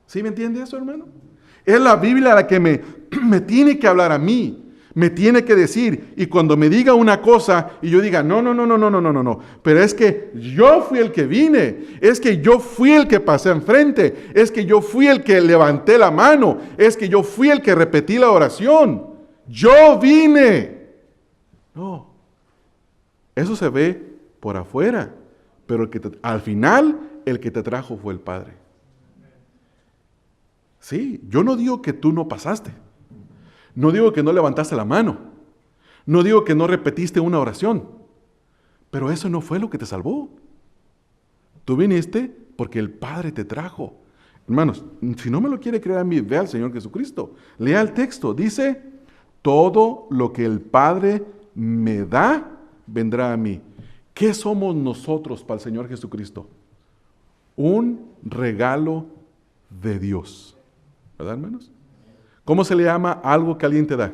¿Sí me entiende eso, hermano? Es la Biblia la que me tiene que hablar a mí. Me tiene que decir, y cuando me diga una cosa y yo diga, no, pero es que yo fui el que vine, es que yo fui el que pasé enfrente, es que yo fui el que levanté la mano, es que yo fui el que repetí la oración, yo vine. No, eso se ve por afuera, pero al final el que te trajo fue el Padre. Sí, yo no digo que tú no pasaste. No digo que no levantaste la mano. No digo que no repetiste una oración. Pero eso no fue lo que te salvó. Tú viniste porque el Padre te trajo. Hermanos, si no me lo quiere creer a mí, vea al Señor Jesucristo. Lea el texto. Dice, todo lo que el Padre me da, vendrá a mí. ¿Qué somos nosotros para el Señor Jesucristo? Un regalo de Dios. ¿Verdad, hermanos? ¿Cómo se le llama algo que alguien te da?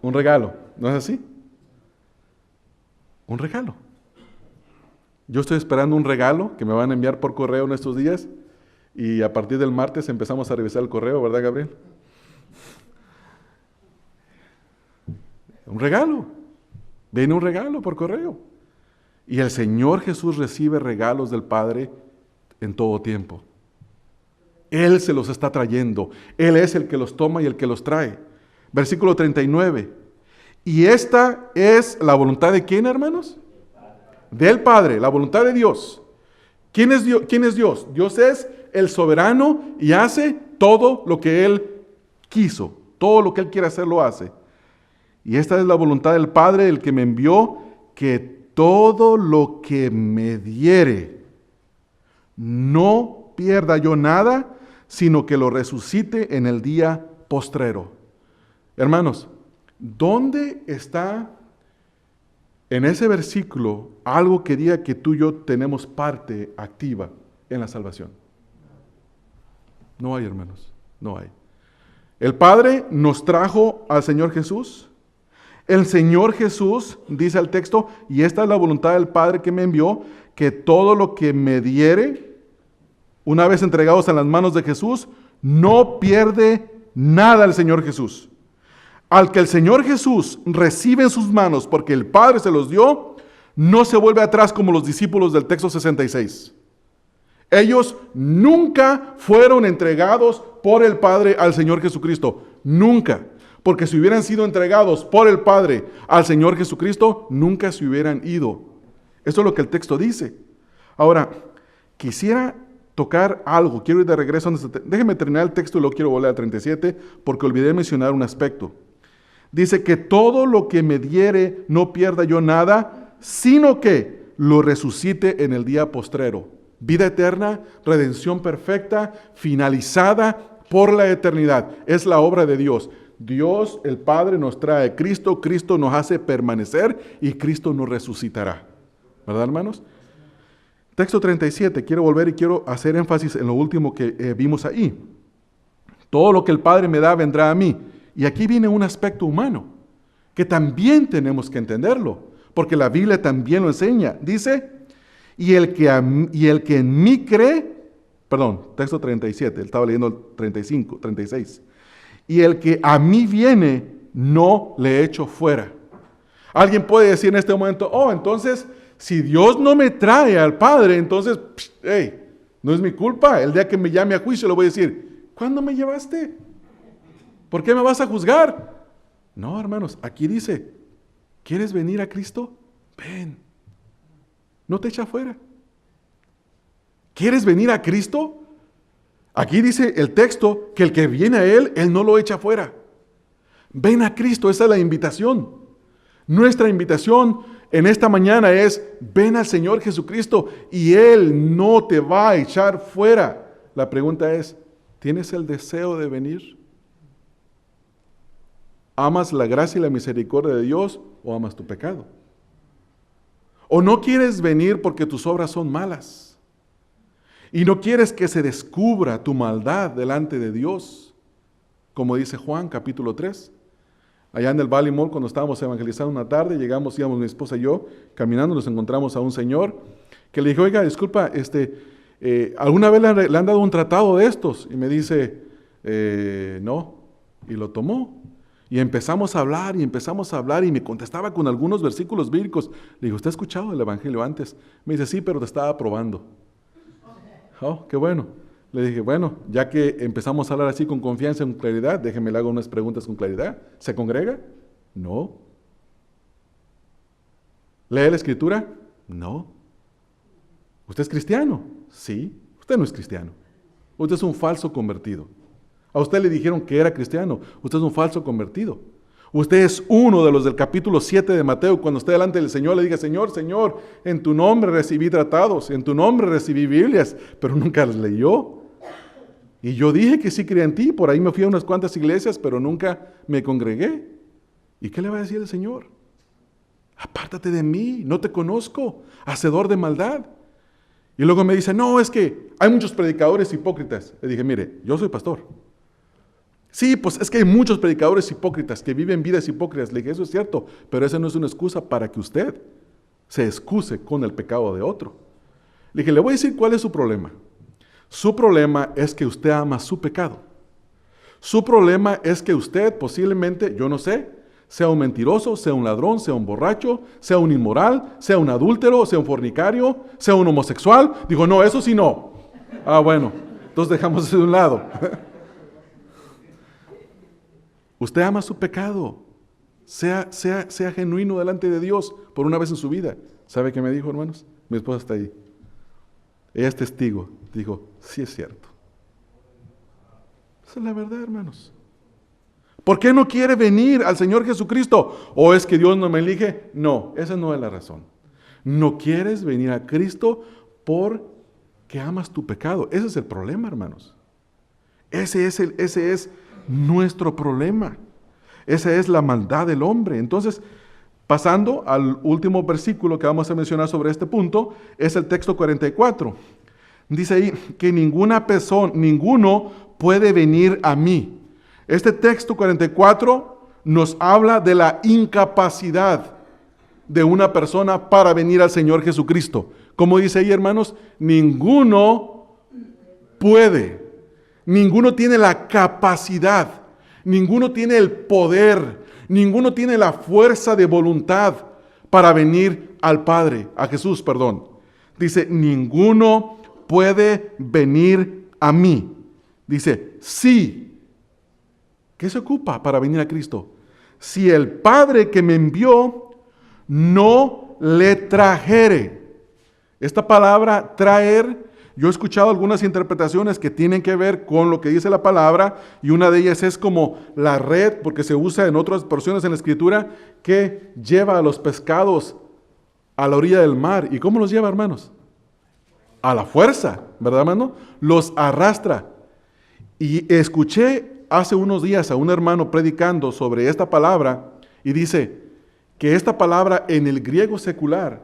Un regalo, ¿no es así? Un regalo. Yo estoy esperando un regalo que me van a enviar por correo en estos días y a partir del martes empezamos a revisar el correo, ¿verdad, Gabriel? Un regalo. Viene un regalo por correo. Y el Señor Jesús recibe regalos del Padre en todo tiempo. Él se los está trayendo. Él es el que los toma y el que los trae. Versículo 39. Y esta es la voluntad de ¿quién, hermanos? Del Padre, la voluntad de Dios. ¿Quién es Dios? ¿Quién es Dios? Dios es el soberano y hace todo lo que Él quiso. Todo lo que Él quiere hacer lo hace. Y esta es la voluntad del Padre, el que me envió, que todo lo que me diere, no pierda yo nada, sino que lo resucite en el día postrero. Hermanos, ¿dónde está en ese versículo algo que diga que tú y yo tenemos parte activa en la salvación? No hay, hermanos, no hay. El Padre nos trajo al Señor Jesús. El Señor Jesús, dice el texto, y esta es la voluntad del Padre que me envió, que todo lo que me diere, una vez entregados en las manos de Jesús, no pierde nada el Señor Jesús. Al que el Señor Jesús recibe en sus manos porque el Padre se los dio, no se vuelve atrás como los discípulos del texto 66. Ellos nunca fueron entregados por el Padre al Señor Jesucristo. Nunca. Porque si hubieran sido entregados por el Padre al Señor Jesucristo, nunca se hubieran ido. Eso es lo que el texto dice. Ahora, quisiera tocar algo. Quiero ir de regreso. Déjenme terminar el texto y luego quiero volver al 37 porque olvidé mencionar un aspecto. Dice que todo lo que me diere no pierda yo nada, sino que lo resucite en el día postrero. Vida eterna, redención perfecta, finalizada por la eternidad. Es la obra de Dios. Dios, el Padre, nos trae Cristo, Cristo nos hace permanecer y Cristo nos resucitará. ¿Verdad, hermanos? Texto 37, quiero volver y quiero hacer énfasis en lo último que vimos ahí. Todo lo que el Padre me da vendrá a mí. Y aquí viene un aspecto humano, que también tenemos que entenderlo, porque la Biblia también lo enseña. Dice, y el que en mí cree, texto 37, estaba leyendo el 35, 36. Y el que a mí viene, no le echo fuera. Alguien puede decir en este momento, entonces, si Dios no me trae al Padre, entonces, no es mi culpa. El día que me llame a juicio le voy a decir, ¿cuándo me llevaste? ¿Por qué me vas a juzgar? No, hermanos, aquí dice, ¿quieres venir a Cristo? Ven, no te echa fuera. ¿Quieres venir a Cristo? Aquí dice el texto que el que viene a Él no lo echa fuera. Ven a Cristo, esa es la invitación. Nuestra invitación en esta mañana es, ven al Señor Jesucristo y Él no te va a echar fuera. La pregunta es, ¿tienes el deseo de venir? ¿Amas la gracia y la misericordia de Dios o amas tu pecado? ¿O no quieres venir porque tus obras son malas? Y no quieres que se descubra tu maldad delante de Dios, como dice Juan capítulo 3. Allá en el Valley Mall, cuando estábamos evangelizando una tarde, íbamos mi esposa y yo, caminando, nos encontramos a un señor que le dijo, oiga, disculpa, ¿alguna vez le han dado un tratado de estos? Y me dice, no, y lo tomó. Y empezamos a hablar y me contestaba con algunos versículos bíblicos. Le digo, ¿usted ha escuchado el Evangelio antes? Me dice, sí, pero te estaba probando. Oh, qué bueno. Le dije, bueno, ya que empezamos a hablar así con confianza y con claridad, déjeme le hago unas preguntas con claridad. ¿Se congrega? No. ¿Lee la Escritura? No. ¿Usted es cristiano? Sí. Usted no es cristiano. Usted es un falso convertido. A usted le dijeron que era cristiano. Usted es un falso convertido. Usted es uno de los del capítulo 7 de Mateo, cuando esté delante del Señor le diga, Señor, Señor, en tu nombre recibí tratados, en tu nombre recibí Biblias, pero nunca las leyó. Y yo dije que sí creía en ti, por ahí me fui a unas cuantas iglesias, pero nunca me congregué. ¿Y qué le va a decir el Señor? Apártate de mí, no te conozco, hacedor de maldad. Y luego me dice, no, es que hay muchos predicadores hipócritas. Le dije, mire, yo soy pastor. Sí, pues es que hay muchos predicadores hipócritas que viven vidas hipócritas. Le dije, eso es cierto, pero esa no es una excusa para que usted se excuse con el pecado de otro. Le dije, le voy a decir cuál es su problema. Su problema es que usted ama su pecado. Su problema es que usted posiblemente, yo no sé, sea un mentiroso, sea un ladrón, sea un borracho, sea un inmoral, sea un adúltero, sea un fornicario, sea un homosexual. Dijo, no, eso sí no. Ah, bueno, entonces dejamos eso de un lado. Usted ama su pecado. Sea genuino delante de Dios por una vez en su vida. ¿Sabe qué me dijo, hermanos? Mi esposa está ahí. Ella es testigo. Dijo, sí es cierto. Esa es la verdad, hermanos. ¿Por qué no quiere venir al Señor Jesucristo? ¿O es que Dios no me elige? No, esa no es la razón. No quieres venir a Cristo porque amas tu pecado. Ese es el problema, hermanos. Ese es nuestro problema. Esa es la maldad del hombre. Entonces, pasando al último versículo que vamos a mencionar sobre este punto, es el texto 44. Dice ahí que ninguno puede venir a mí. Este texto 44 nos habla de la incapacidad de una persona para venir al Señor Jesucristo. Como dice ahí, hermanos, ninguno puede, ninguno tiene la capacidad, ninguno tiene el poder, ninguno tiene la fuerza de voluntad para venir al Padre, a Jesús, perdón. Dice, ninguno puede venir a mí. Dice, sí. ¿Qué se ocupa para venir a Cristo? Si el Padre que me envió no le trajere. Esta palabra traer, yo he escuchado algunas interpretaciones que tienen que ver con lo que dice la palabra, y una de ellas es como la red, porque se usa en otras porciones en la Escritura, que lleva a los pescados a la orilla del mar. ¿Y cómo los lleva, hermanos? A la fuerza, ¿verdad, hermano? Los arrastra. Y escuché hace unos días a un hermano predicando sobre esta palabra y dice que esta palabra en el griego secular,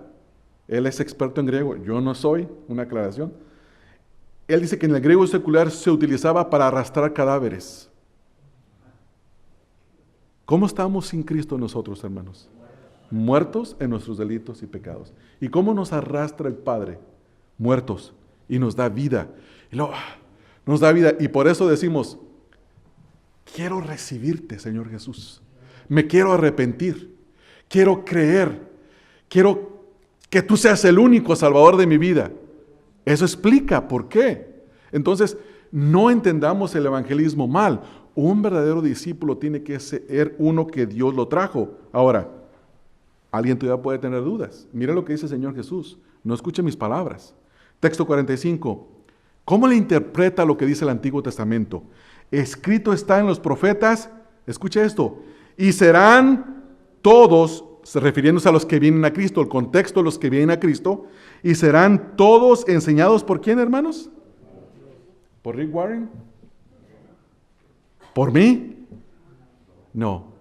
él es experto en griego, yo no soy, una aclaración, él dice que en el griego secular se utilizaba para arrastrar cadáveres. ¿Cómo estamos sin Cristo nosotros, hermanos? Muertos en nuestros delitos y pecados. ¿Y cómo nos arrastra el Padre? Muertos, y nos da vida. Y luego, nos da vida, y por eso decimos, quiero recibirte, Señor Jesús. Me quiero arrepentir. Quiero creer. Quiero que tú seas el único Salvador de mi vida. Eso explica por qué. Entonces, no entendamos el evangelismo mal. Un verdadero discípulo tiene que ser uno que Dios lo trajo. Ahora, alguien todavía puede tener dudas. Mira lo que dice el Señor Jesús. No escuche mis palabras. Texto 45. ¿Cómo le interpreta lo que dice el Antiguo Testamento? Escrito está en los profetas, escucha esto, Y serán todos, refiriéndose a los que vienen a Cristo, el contexto de los que vienen a Cristo, y serán todos enseñados ¿por quién, hermanos? ¿Por Rick Warren? ¿Por mí? No.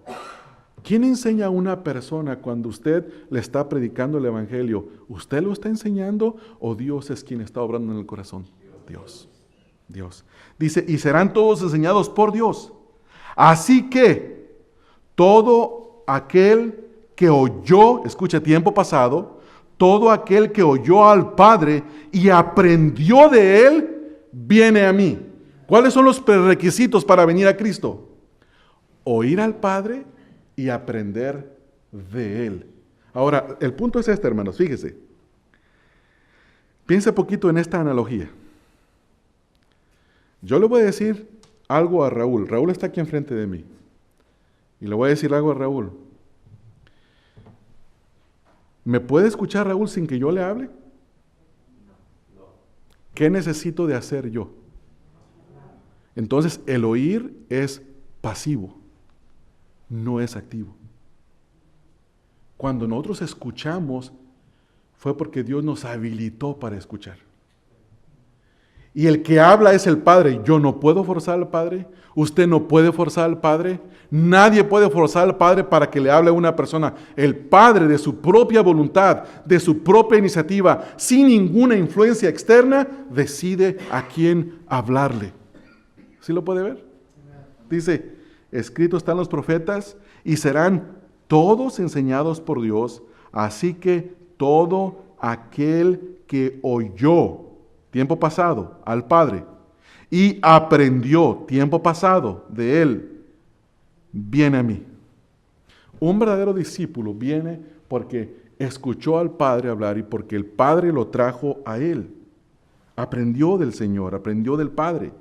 ¿Quién enseña a una persona cuando usted le está predicando el Evangelio? ¿Usted lo está enseñando o Dios es quien está obrando en el corazón? Dios. Dios. Dice, y serán todos enseñados por Dios. Así que todo aquel que oyó, escucha, tiempo pasado, todo aquel que oyó al Padre y aprendió de Él, viene a mí. ¿Cuáles son los prerequisitos para venir a Cristo? Oír al Padre y aprender de Él. Ahora, el punto es este, hermanos, fíjese. Piense poquito en esta analogía. Yo le voy a decir algo a Raúl. Raúl está aquí enfrente de mí. Y le voy a decir algo a Raúl. ¿Me puede escuchar Raúl sin que yo le hable? ¿Qué necesito de hacer yo? Entonces, el oír es pasivo, no es activo. Cuando nosotros escuchamos, fue porque Dios nos habilitó para escuchar. Y el que habla es el Padre. Yo no puedo forzar al Padre. Usted no puede forzar al Padre. Nadie puede forzar al Padre para que le hable a una persona. El Padre, de su propia voluntad, de su propia iniciativa, sin ninguna influencia externa, decide a quién hablarle. ¿Sí lo puede ver? Dice, escrito están los profetas y serán todos enseñados por Dios. Así que todo aquel que oyó, tiempo pasado, al Padre, y aprendió, tiempo pasado, de Él, viene a mí. Un verdadero discípulo viene porque escuchó al Padre hablar y porque el Padre lo trajo a Él. Aprendió del Señor, aprendió del Padre.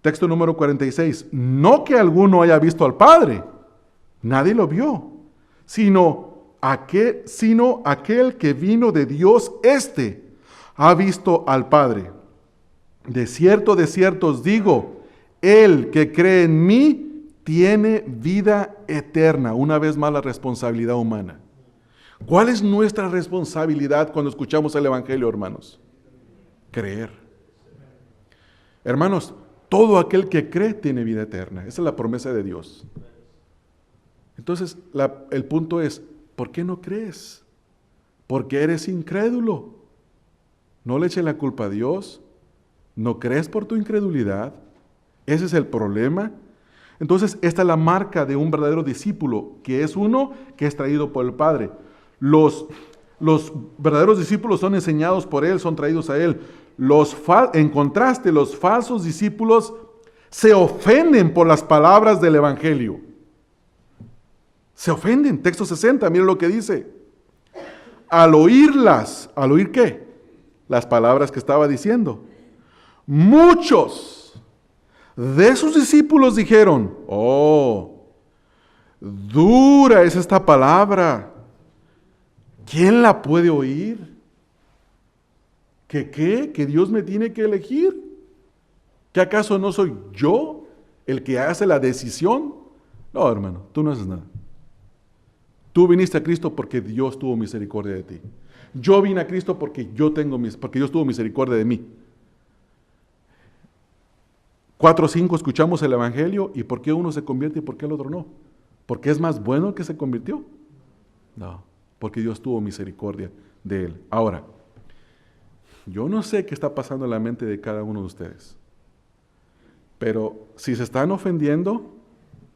Texto número 46. No que alguno haya visto al Padre, nadie lo vio, sino aquel que vino de Dios, ha visto al Padre. De cierto os digo, el que cree en mí tiene vida eterna. Una vez más la responsabilidad humana. ¿Cuál es nuestra responsabilidad cuando escuchamos el Evangelio, hermanos? Creer. Hermanos, todo aquel que cree tiene vida eterna. Esa es la promesa de Dios. Entonces, el punto es, ¿por qué no crees? Porque eres incrédulo. No le eche la culpa a Dios. ¿No crees por tu incredulidad? Ese es el problema. Entonces, esta es la marca de un verdadero discípulo, que es uno que es traído por el Padre. Los verdaderos discípulos son enseñados por Él, son traídos a Él. En contraste, los falsos discípulos se ofenden por las palabras del Evangelio. Se ofenden. Texto 60, miren lo que dice. Al oírlas, ¿al oír qué? Las palabras que estaba diciendo. Muchos de sus discípulos dijeron, oh, dura es esta palabra. ¿Quién la puede oír? ¿Que qué? ¿Que Dios me tiene que elegir? ¿Que acaso no soy yo el que hace la decisión? No, hermano, tú no haces nada. Tú viniste a Cristo porque Dios tuvo misericordia de ti. Yo vine a Cristo porque Dios tuvo misericordia de mí. 4 o 5 escuchamos el Evangelio y ¿por qué uno se convierte y por qué el otro no? ¿Porque es más bueno el que se convirtió? No, porque Dios tuvo misericordia de él. Ahora, yo no sé qué está pasando en la mente de cada uno de ustedes, pero si se están ofendiendo,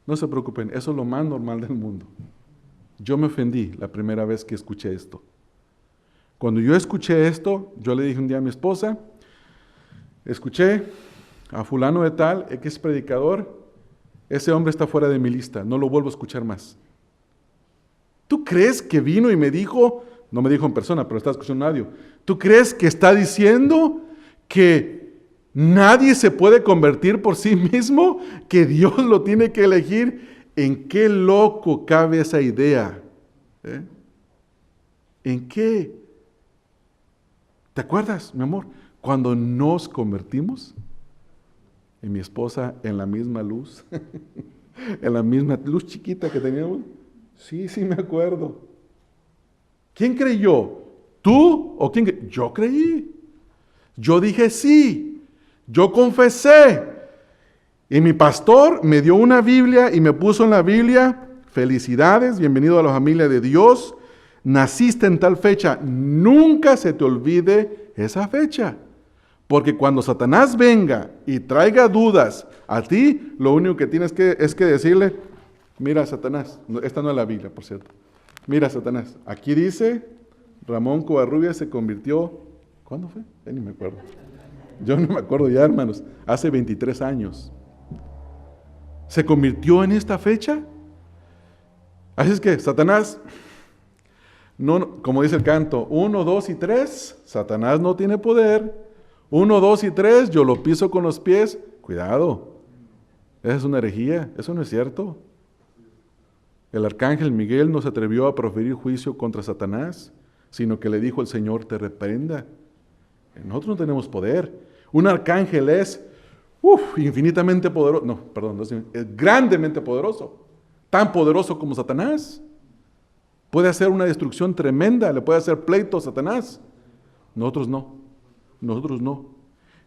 no se preocupen, eso es lo más normal del mundo. Yo me ofendí la primera vez que escuché esto. Cuando yo escuché esto, yo le dije un día a mi esposa, escuché a fulano de tal, X predicador, ese hombre está fuera de mi lista, no lo vuelvo a escuchar más. ¿Tú crees que vino y me dijo, no me dijo en persona, pero está escuchando en audio, ¿tú crees que está diciendo que nadie se puede convertir por sí mismo? ¿Que Dios lo tiene que elegir? ¿En qué loco cabe esa idea? ¿En qué? ¿Te acuerdas, mi amor? Cuando nos convertimos, y mi esposa en la misma luz, En la misma luz chiquita que teníamos. Sí, sí me acuerdo. ¿Quién creyó? ¿Tú o quién creyó? Yo creí. Yo dije sí. Yo confesé. Y mi pastor me dio una Biblia y me puso en la Biblia: felicidades, bienvenido a la familia de Dios. Naciste en tal fecha. Nunca se te olvide esa fecha. Porque cuando Satanás venga y traiga dudas a ti, lo único que tienes es que decirle: mira, Satanás, esta no es la Biblia, por cierto. Mira, Satanás, aquí dice, Ramón Covarrubias se convirtió, ¿cuándo fue? Ya ni me acuerdo. Yo no me acuerdo ya, hermanos, hace 23 años. ¿Se convirtió en esta fecha? Así es que, Satanás, no, como dice el canto, 1, 2 y 3, Satanás no tiene poder. 1, 2 y 3, yo lo piso con los pies. Cuidado, esa es una herejía, eso no es cierto. El arcángel Miguel no se atrevió a proferir juicio contra Satanás, sino que le dijo: el Señor te reprenda. Nosotros no tenemos poder. Un arcángel es infinitamente poderoso, no, perdón, es grandemente poderoso, tan poderoso como Satanás. Puede hacer una destrucción tremenda, le puede hacer pleito a Satanás. Nosotros no. Nosotros no.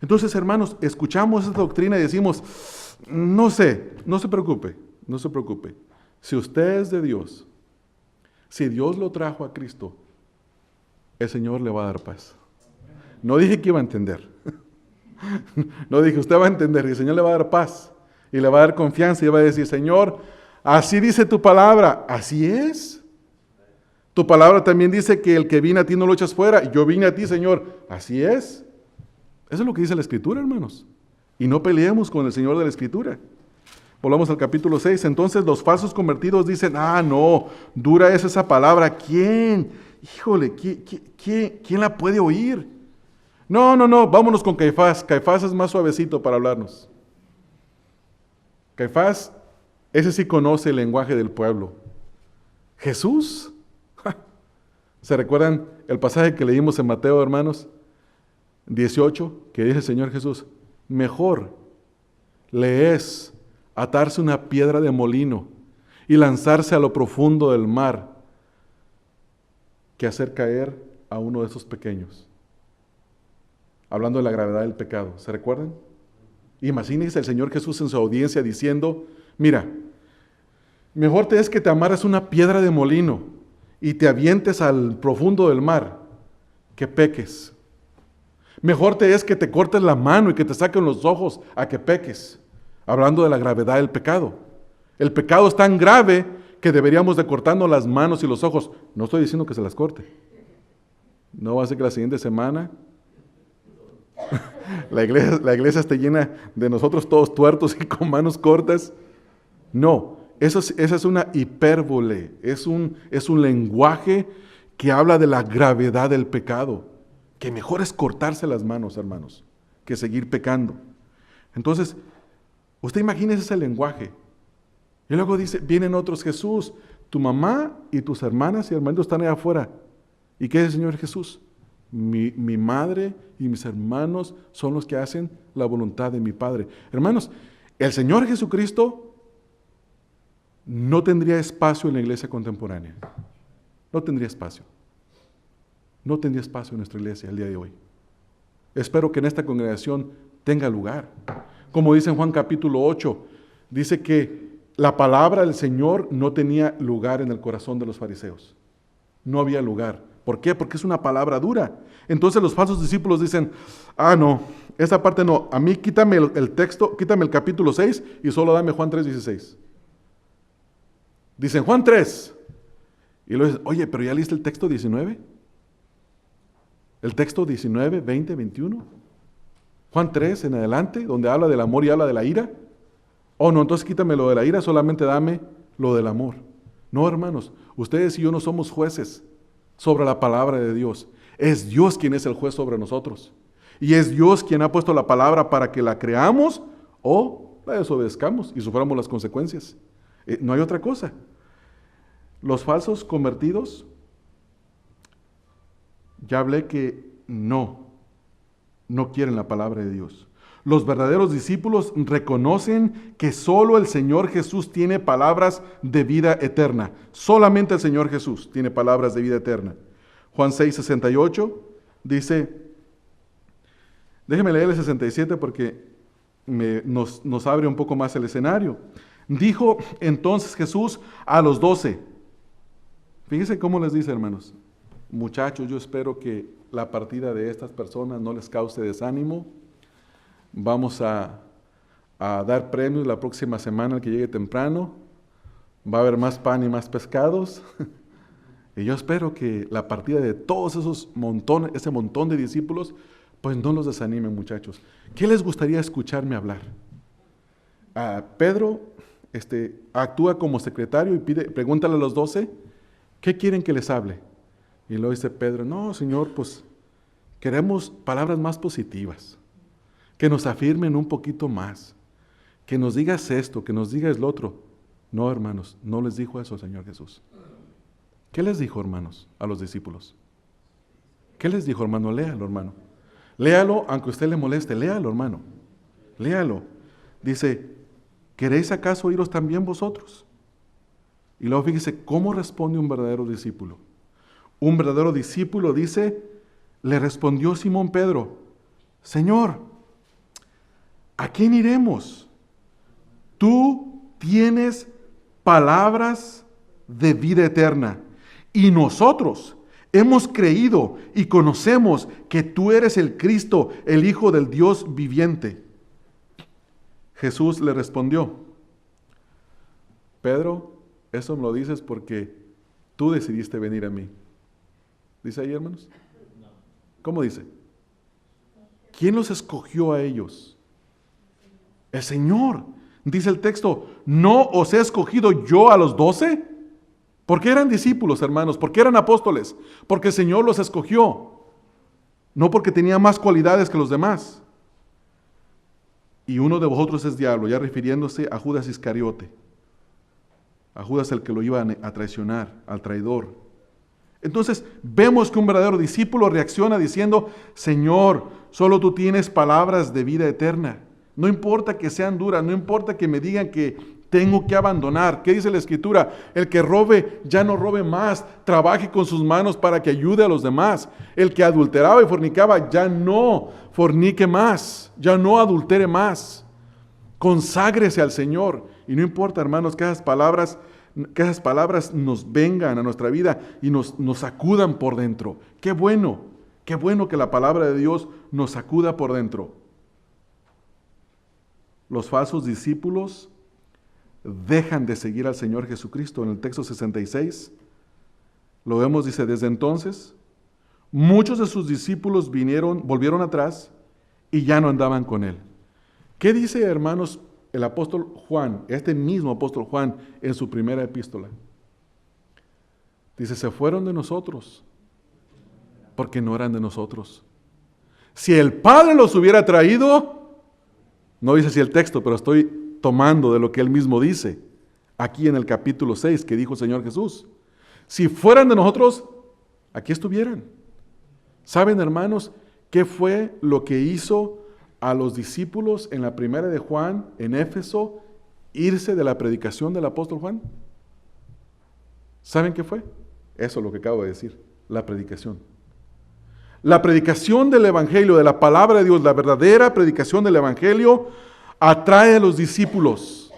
Entonces, hermanos, escuchamos esta doctrina y decimos: no sé, no se preocupe, no se preocupe. Si usted es de Dios, si Dios lo trajo a Cristo, el Señor le va a dar paz. No dije que iba a entender. No dije, usted va a entender, y el Señor le va a dar paz, y le va a dar confianza, y va a decir: Señor, así dice tu palabra. Así es. Tu palabra también dice que el que viene a ti no lo echas fuera. Yo vine a ti, Señor. Así es. Eso es lo que dice la Escritura, hermanos. Y no peleemos con el Señor de la Escritura. Volvamos al capítulo 6. Entonces los falsos convertidos dicen: no, dura es esa palabra. ¿Quién? Híjole, ¿quién la puede oír? No, vámonos con Caifás. Caifás es más suavecito para hablarnos. Caifás, ese sí conoce el lenguaje del pueblo. Jesús. ¿Se recuerdan el pasaje que leímos en Mateo, hermanos? 18, que dice el Señor Jesús: mejor le es atarse una piedra de molino y lanzarse a lo profundo del mar que hacer caer a uno de esos pequeños. Hablando de la gravedad del pecado, ¿se recuerdan? Imagínense el Señor Jesús en su audiencia diciendo: mira, mejor te es que te amarras una piedra de molino y te avientes al profundo del mar que peques. Mejor te es que te cortes la mano y que te saquen los ojos a que peques. Hablando de la gravedad del pecado. El pecado es tan grave que deberíamos de cortarnos las manos y los ojos. No estoy diciendo que se las corte. No va a ser que la siguiente semana la iglesia esté llena de nosotros todos tuertos y con manos cortas. No, esa es una hipérbole. Es un lenguaje que habla de la gravedad del pecado. Que mejor es cortarse las manos, hermanos, que seguir pecando. Entonces, usted imagínese ese lenguaje. Y luego dice, vienen otros: Jesús, tu mamá y tus hermanas y hermanos están allá afuera. ¿Y qué es el Señor Jesús? Mi madre y mis hermanos son los que hacen la voluntad de mi Padre. Hermanos, el Señor Jesucristo no tendría espacio en la iglesia contemporánea. No tendría espacio. No tendría espacio en nuestra iglesia el día de hoy. Espero que en esta congregación tenga lugar. Como dice en Juan capítulo 8, dice que la palabra del Señor no tenía lugar en el corazón de los fariseos. No había lugar. ¿Por qué? Porque es una palabra dura. Entonces los falsos discípulos dicen: no, esa parte no. A mí quítame el texto, quítame el capítulo 6 y solo dame Juan 3:16. Dicen Juan 3. Y luego dicen: oye, pero ¿ya leíste el texto 19? El texto 19, 20, 21. Juan 3 en adelante, donde habla del amor y habla de la ira. No, entonces quítame lo de la ira, solamente dame lo del amor. No, hermanos, ustedes y yo no somos jueces sobre la palabra de Dios. Es Dios quien es el juez sobre nosotros. Y es Dios quien ha puesto la palabra para que la creamos o la desobedezcamos y suframos las consecuencias. No hay otra cosa. Los falsos convertidos, ya hablé que no quieren la palabra de Dios. Los verdaderos discípulos reconocen que solo el Señor Jesús tiene palabras de vida eterna. Solamente el Señor Jesús tiene palabras de vida eterna. Juan 6:68 dice, déjeme leer el 67 porque nos abre un poco más el escenario. Dijo entonces Jesús a los 12. Fíjense cómo les dice, hermanos. Muchachos, yo espero que la partida de estas personas no les cause desánimo. Vamos a dar premios la próxima semana al que llegue temprano. Va a haber más pan y más pescados. Y yo espero que la partida de todos ese montón de discípulos, pues no los desanime, muchachos. ¿Qué les gustaría escucharme hablar? Pedro actúa como secretario y pregúntale a los 12, ¿qué quieren que les hable? Y luego dice Pedro, no, Señor, pues queremos palabras más positivas, que nos afirmen un poquito más, que nos digas esto, que nos digas lo otro. No, hermanos, no les dijo eso el Señor Jesús. ¿Qué les dijo, hermanos, a los discípulos? ¿Qué les dijo, hermano? Léalo, hermano. Léalo, aunque a usted le moleste, léalo, hermano. Léalo. Dice, ¿queréis acaso oíros también vosotros? Y luego fíjese cómo responde un verdadero discípulo. Un verdadero discípulo dice, le respondió Simón Pedro, Señor, ¿a quién iremos? Tú tienes palabras de vida eterna y nosotros hemos creído y conocemos que tú eres el Cristo, el Hijo del Dios viviente. Jesús le respondió, Pedro, eso me lo dices porque tú decidiste venir a mí. ¿Dice ahí, hermanos? ¿Cómo dice? ¿Quién los escogió a ellos? El Señor. Dice el texto, ¿no os he escogido yo a los 12? Porque eran discípulos, hermanos, porque eran apóstoles, porque el Señor los escogió, no porque tenía más cualidades que los demás. Y uno de vosotros es diablo, ya refiriéndose a Judas Iscariote, a Judas el que lo iba a traicionar, al traidor. Entonces vemos que un verdadero discípulo reacciona diciendo, Señor, solo tú tienes palabras de vida eterna. No importa que sean duras, no importa que me digan que tengo que abandonar. ¿Qué dice la Escritura? El que robe, ya no robe más. Trabaje con sus manos para que ayude a los demás. El que adulteraba y fornicaba, ya no fornique más. Ya no adultere más. Conságrese al Señor. Y no importa, hermanos, que esas palabras nos vengan a nuestra vida y nos sacudan por dentro. Qué bueno que la palabra de Dios nos sacuda por dentro. Los falsos discípulos dejan de seguir al Señor Jesucristo. En el texto 66, lo vemos, dice, desde entonces, muchos de sus discípulos volvieron atrás y ya no andaban con Él. ¿Qué dice, hermanos, el apóstol Juan, este mismo apóstol Juan, en su primera epístola? Dice, se fueron de nosotros porque no eran de nosotros. Si el Padre los hubiera traído, no dice así el texto, pero estoy tomando de lo que él mismo dice, aquí en el capítulo 6, que dijo el Señor Jesús. Si fueran de nosotros, aquí estuvieran. ¿Saben, hermanos, qué fue lo que hizo a los discípulos en la primera de Juan, en Éfeso, irse de la predicación del apóstol Juan? ¿Saben qué fue? Eso es lo que acabo de decir, la predicación. La predicación del Evangelio, de la palabra de Dios, la verdadera predicación del Evangelio, atrae a los discípulos.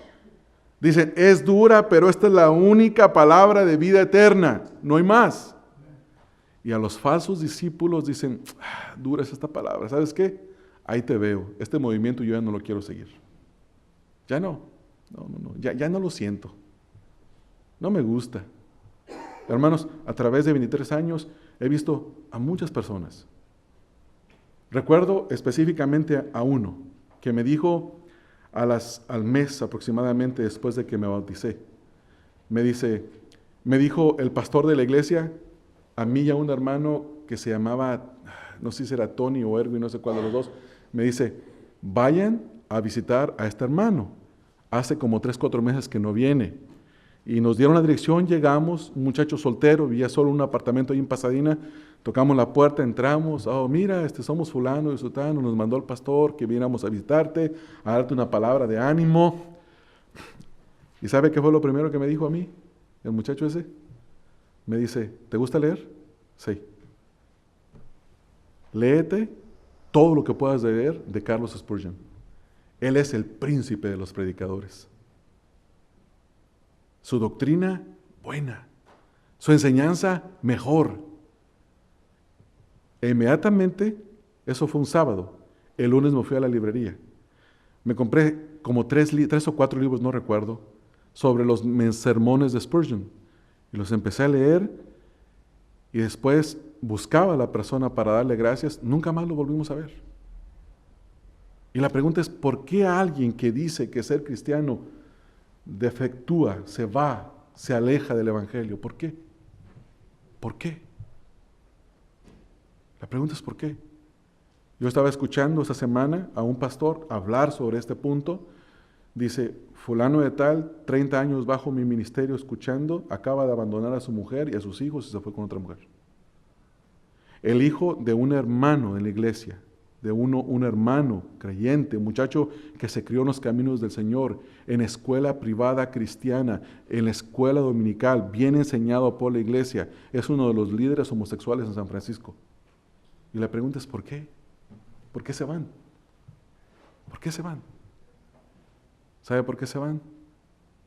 Dicen, es dura, pero esta es la única palabra de vida eterna, no hay más. Y a los falsos discípulos dicen, dura es esta palabra, ¿sabes qué? Ahí te veo, este movimiento yo ya no lo quiero seguir. Ya no, ya no lo siento. No me gusta. Hermanos, a través de 23 años he visto a muchas personas. Recuerdo específicamente a uno que me dijo al mes aproximadamente después de que me bauticé. Me dijo el pastor de la iglesia, a mí y a un hermano que se llamaba, no sé si era Tony o Erwin, no sé cuál de los dos, me dice, vayan a visitar a este hermano. Hace como 3-4 meses que no viene. Y nos dieron la dirección, llegamos, un muchacho soltero, vivía solo en un apartamento ahí en Pasadena. Tocamos la puerta, entramos, oh mira, somos fulano y sutano, nos mandó el pastor que viniéramos a visitarte, a darte una palabra de ánimo. ¿Y sabe qué fue lo primero que me dijo a mí, el muchacho ese? Me dice, ¿te gusta leer? Sí. Léete todo lo que puedas leer de Carlos Spurgeon. Él es el príncipe de los predicadores. Su doctrina, buena. Su enseñanza, mejor. E inmediatamente, eso fue un sábado, el lunes me fui a la librería. Me compré como tres o cuatro libros, no recuerdo, sobre los sermones de Spurgeon. Y los empecé a leer y después buscaba a la persona para darle gracias. Nunca más lo volvimos a ver. Y la pregunta es, ¿por qué alguien que dice que ser cristiano defectúa, se va, se aleja del Evangelio? ¿Por qué? ¿Por qué? La pregunta es ¿por qué? Yo estaba escuchando esta semana a un pastor hablar sobre este punto. Dice, fulano de tal, 30 años bajo mi ministerio escuchando, acaba de abandonar a su mujer y a sus hijos y se fue con otra mujer. El hijo de un hermano en la iglesia, de un hermano creyente, un muchacho que se crió en los caminos del Señor, en escuela privada cristiana, en la escuela dominical, bien enseñado por la iglesia, es uno de los líderes homosexuales en San Francisco. Y la pregunta es ¿por qué? ¿Por qué se van? ¿Por qué se van? ¿Sabe por qué se van?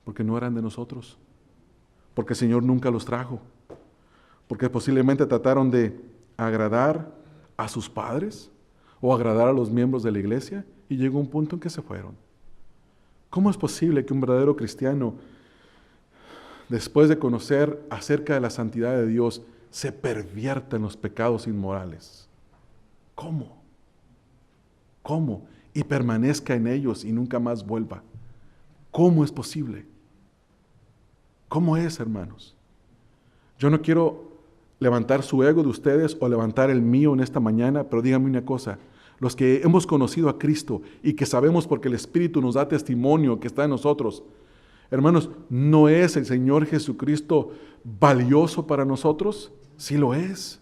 Porque no eran de nosotros. Porque el Señor nunca los trajo. Porque posiblemente trataron de agradar a sus padres o agradar a los miembros de la iglesia y llegó un punto en que se fueron. ¿Cómo es posible que un verdadero cristiano, después de conocer acerca de la santidad de Dios, se pervierta en los pecados inmorales? ¿Cómo? ¿Cómo? Y permanezca en ellos y nunca más vuelva. ¿Cómo es posible? ¿Cómo es, hermanos? Yo no quiero levantar su ego de ustedes o levantar el mío en esta mañana, pero díganme una cosa. Los que hemos conocido a Cristo y que sabemos porque el Espíritu nos da testimonio que está en nosotros, hermanos, ¿no es el Señor Jesucristo valioso para nosotros? Sí lo es.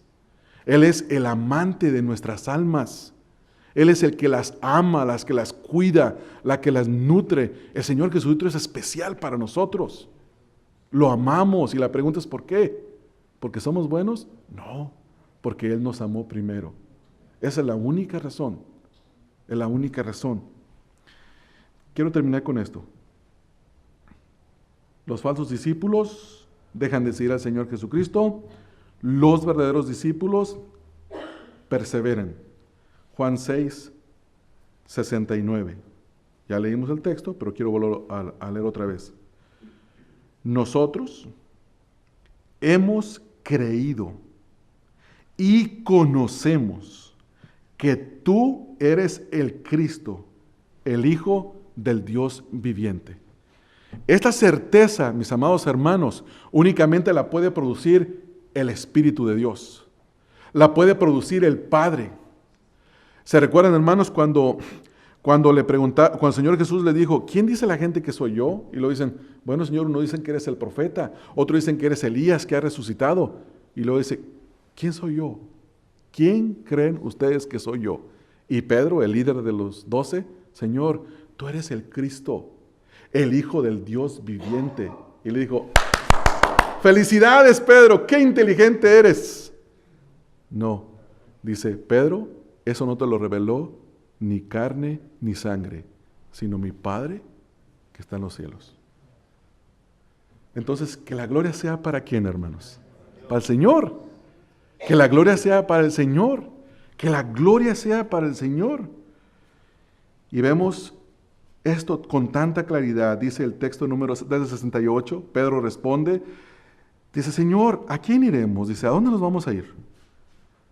Él es el amante de nuestras almas. Él es el que las ama, las que las cuida, la que las nutre. El Señor Jesucristo es especial para nosotros. Lo amamos y la pregunta es ¿por qué? ¿Porque somos buenos? No, porque Él nos amó primero. Esa es la única razón. Es la única razón. Quiero terminar con esto. Los falsos discípulos dejan de seguir al Señor Jesucristo. Los verdaderos discípulos perseveran. Juan 6, 69. Ya leímos el texto, pero quiero volver a leer otra vez. Nosotros hemos creído y conocemos que tú eres el Cristo, el Hijo del Dios viviente. Esta certeza, mis amados hermanos, únicamente la puede producir el Espíritu de Dios. La puede producir el Padre. ¿Se recuerdan, hermanos, cuando el Señor Jesús le dijo, ¿quién dice la gente que soy yo? Y lo dicen, bueno, Señor, uno dicen que eres el profeta, otro dicen que eres Elías que ha resucitado. Y luego dice, ¿quién soy yo? ¿Quién creen ustedes que soy yo? Y Pedro, el líder de los 12, Señor, tú eres el Cristo, el Hijo del Dios viviente. Y le dijo, ¡felicidades, Pedro! ¡Qué inteligente eres! No, dice, Pedro, eso no te lo reveló ni carne ni sangre, sino mi Padre que está en los cielos. Entonces, que la gloria sea para ¿quién, hermanos? Para el Señor. Que la gloria sea para el Señor. Que la gloria sea para el Señor. Y vemos esto con tanta claridad. Dice el texto número 68. Pedro responde. Dice, Señor, ¿a quién iremos? Dice, ¿a dónde nos vamos a ir?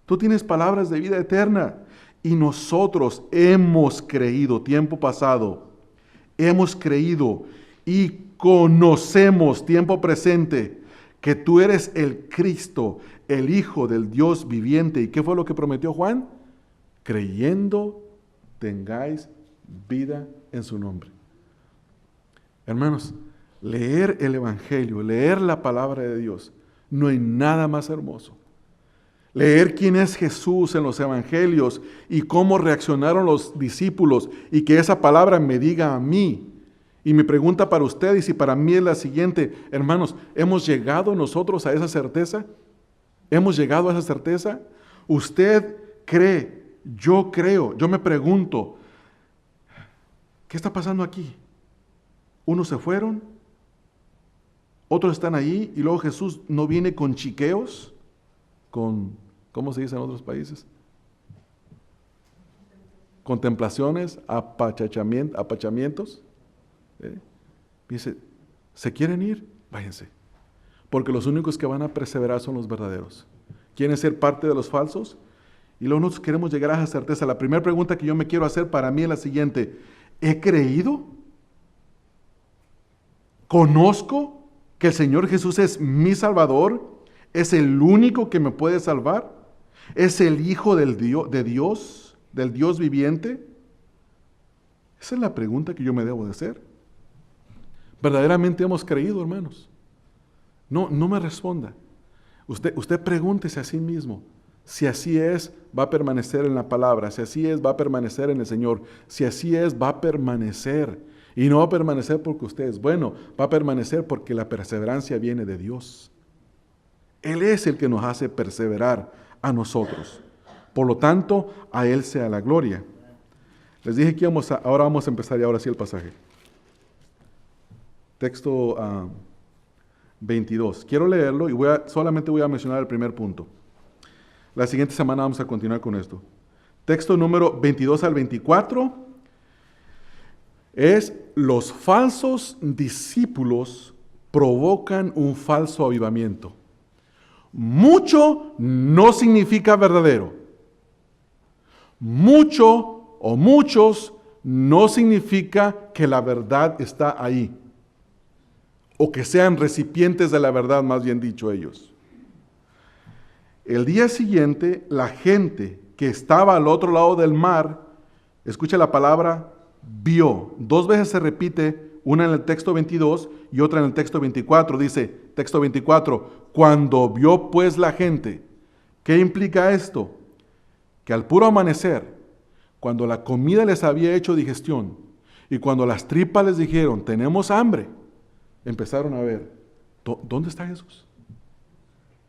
Tú tienes palabras de vida eterna. Y nosotros hemos creído, tiempo pasado, hemos creído y conocemos, tiempo presente, que tú eres el Cristo, el Hijo del Dios viviente. ¿Y qué fue lo que prometió Juan? Creyendo tengáis vida en su nombre. Hermanos, leer el Evangelio, leer la palabra de Dios, no hay nada más hermoso. Leer quién es Jesús en los evangelios y cómo reaccionaron los discípulos y que esa palabra me diga a mí. Y mi pregunta para ustedes y para mí es la siguiente, hermanos, ¿hemos llegado nosotros a esa certeza? ¿Hemos llegado a esa certeza? ¿Usted cree? Yo creo. Yo me pregunto, ¿qué está pasando aquí? Unos se fueron, otros están ahí y luego Jesús no viene con chiqueos, con, ¿cómo se dice en otros países? Contemplaciones, apachamientos. Dice, ¿se quieren ir? Váyanse. Porque los únicos que van a perseverar son los verdaderos. ¿Quieren ser parte de los falsos? Y luego nosotros queremos llegar a esa certeza. La primera pregunta que yo me quiero hacer para mí es la siguiente. ¿He creído? ¿Conozco que el Señor Jesús es mi Salvador? ¿Es el único que me puede salvar? ¿Es el Hijo de Dios, del Dios viviente? Esa es la pregunta que yo me debo de hacer. ¿Verdaderamente hemos creído, hermanos? No me responda. Usted pregúntese a sí mismo. Si así es, va a permanecer en la palabra. Si así es, va a permanecer en el Señor. Si así es, va a permanecer. Y no va a permanecer porque usted es bueno. Va a permanecer porque la perseverancia viene de Dios. Él es el que nos hace perseverar a nosotros. Por lo tanto, a Él sea la gloria. Les dije que ahora vamos a empezar y ahora sí el pasaje. Texto 22. Quiero leerlo y solamente voy a mencionar el primer punto. La siguiente semana vamos a continuar con esto. Texto número 22 al 24 es: los falsos discípulos provocan un falso avivamiento. Mucho no significa verdadero. Mucho o muchos no significa que la verdad está ahí. O que sean recipientes de la verdad, más bien dicho ellos. El día siguiente, la gente que estaba al otro lado del mar, escucha la palabra vio. 2 veces se repite, una en el texto 22 y otra en el texto 24. Dice, texto 24, cuando vio pues la gente. ¿Qué implica esto? Que al puro amanecer, cuando la comida les había hecho digestión y cuando las tripas les dijeron, tenemos hambre, empezaron a ver, ¿dónde está Jesús?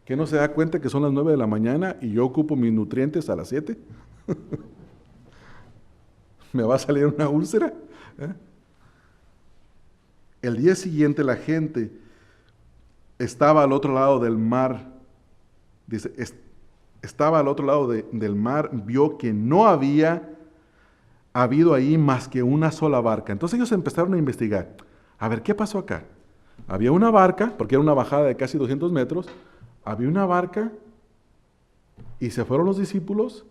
¿Que no se da cuenta que son las 9 de la mañana y yo ocupo mis nutrientes a las 7? ¿Me va a salir una úlcera? El día siguiente la gente estaba al otro lado del mar. Dice, estaba al otro lado del mar, vio que no había habido ahí más que una sola barca. Entonces ellos empezaron a investigar. A ver, ¿qué pasó acá? Había una barca, porque era una bajada de casi 200 metros, había una barca y se fueron los discípulos.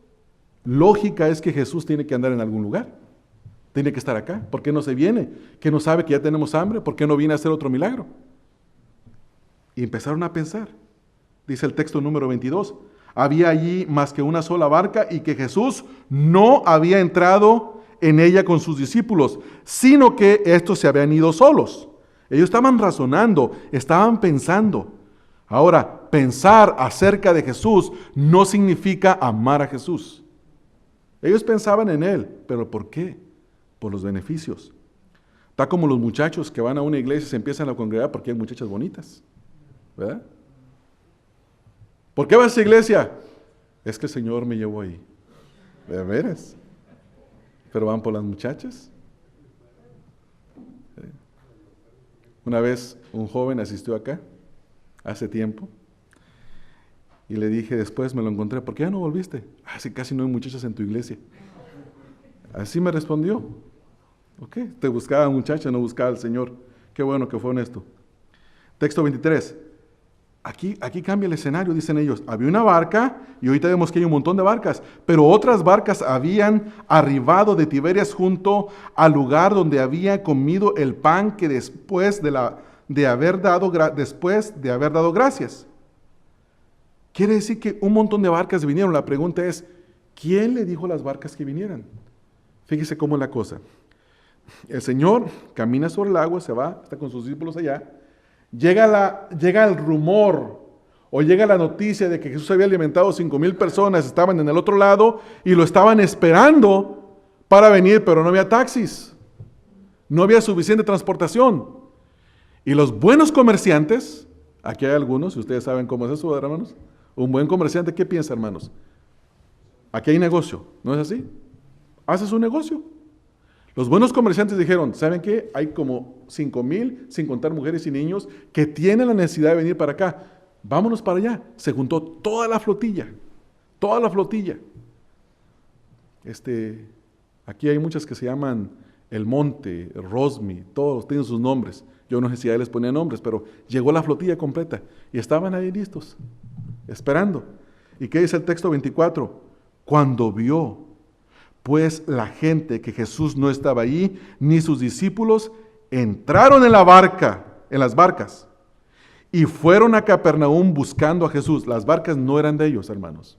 Lógica es que Jesús tiene que andar en algún lugar, tiene que estar acá. ¿Por qué no se viene? ¿Que no sabe que ya tenemos hambre? ¿Por qué no viene a hacer otro milagro? Y empezaron a pensar. Dice el texto número 22, había allí más que una sola barca y que Jesús no había entrado en ella con sus discípulos, sino que estos se habían ido solos. Ellos estaban razonando, estaban pensando. Ahora, pensar acerca de Jesús no significa amar a Jesús. Ellos pensaban en Él, pero ¿por qué? Por los beneficios. Está como los muchachos que van a una iglesia y se empiezan a congregar porque hay muchachas bonitas, ¿verdad? ¿Por qué vas a esa iglesia? Es que el Señor me llevó ahí. ¿De veras? ¿Pero van por las muchachas? Una vez un joven asistió acá, hace tiempo, y le dije después, me lo encontré, ¿por qué ya no volviste? Así casi no hay muchachas en tu iglesia. Así me respondió. Ok, te buscaba muchacha, no buscaba al Señor. Qué bueno que fue honesto. Texto 23. Aquí cambia el escenario, dicen ellos. Había una barca, y ahorita vemos que hay un montón de barcas, pero otras barcas habían arribado de Tiberias junto al lugar donde había comido el pan que después de haber dado gracias. Quiere decir que un montón de barcas vinieron. La pregunta es, ¿quién le dijo a las barcas que vinieran? Fíjese cómo es la cosa. El Señor camina sobre el agua, se va, está con sus discípulos allá. Llega el rumor O llega la noticia de que Jesús había alimentado 5,000 personas, estaban en el otro lado y lo estaban esperando para venir, pero no había taxis. No había suficiente transportación. Y los buenos comerciantes, aquí hay algunos, y ustedes saben cómo es eso, hermanos. Un buen comerciante, ¿qué piensa, hermanos? Aquí hay negocio, ¿no es así? Haces un negocio. Los buenos comerciantes dijeron, ¿saben qué? Hay como 5,000, sin contar mujeres y niños, que tienen la necesidad de venir para acá. Vámonos para allá. Se juntó toda la flotilla. Toda la flotilla. Aquí hay muchas que se llaman El Monte, Rosmi, todos tienen sus nombres. Yo no sé si a él les ponía nombres, pero llegó la flotilla completa y estaban ahí listos, esperando. ¿Y qué dice el texto 24? Cuando vio, pues, la gente que Jesús no estaba allí, ni sus discípulos, entraron en la barca, en las barcas, y fueron a Capernaum buscando a Jesús. Las barcas no eran de ellos, hermanos.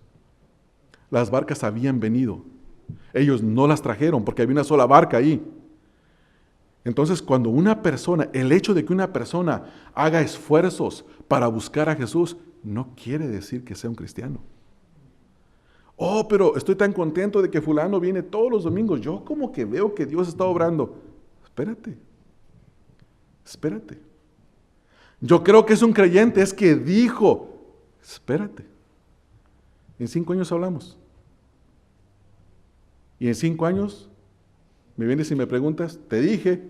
Las barcas habían venido. Ellos no las trajeron porque había una sola barca ahí. Entonces, cuando una persona, el hecho de que una persona haga esfuerzos para buscar a Jesús, no quiere decir que sea un cristiano. Oh, pero estoy tan contento de que fulano viene todos los domingos. Yo como que veo que Dios está obrando. Espérate. Yo creo que es un creyente, es que dijo. Espérate. En 5 años hablamos. Y en 5 años, me vienes y me preguntas, te dije,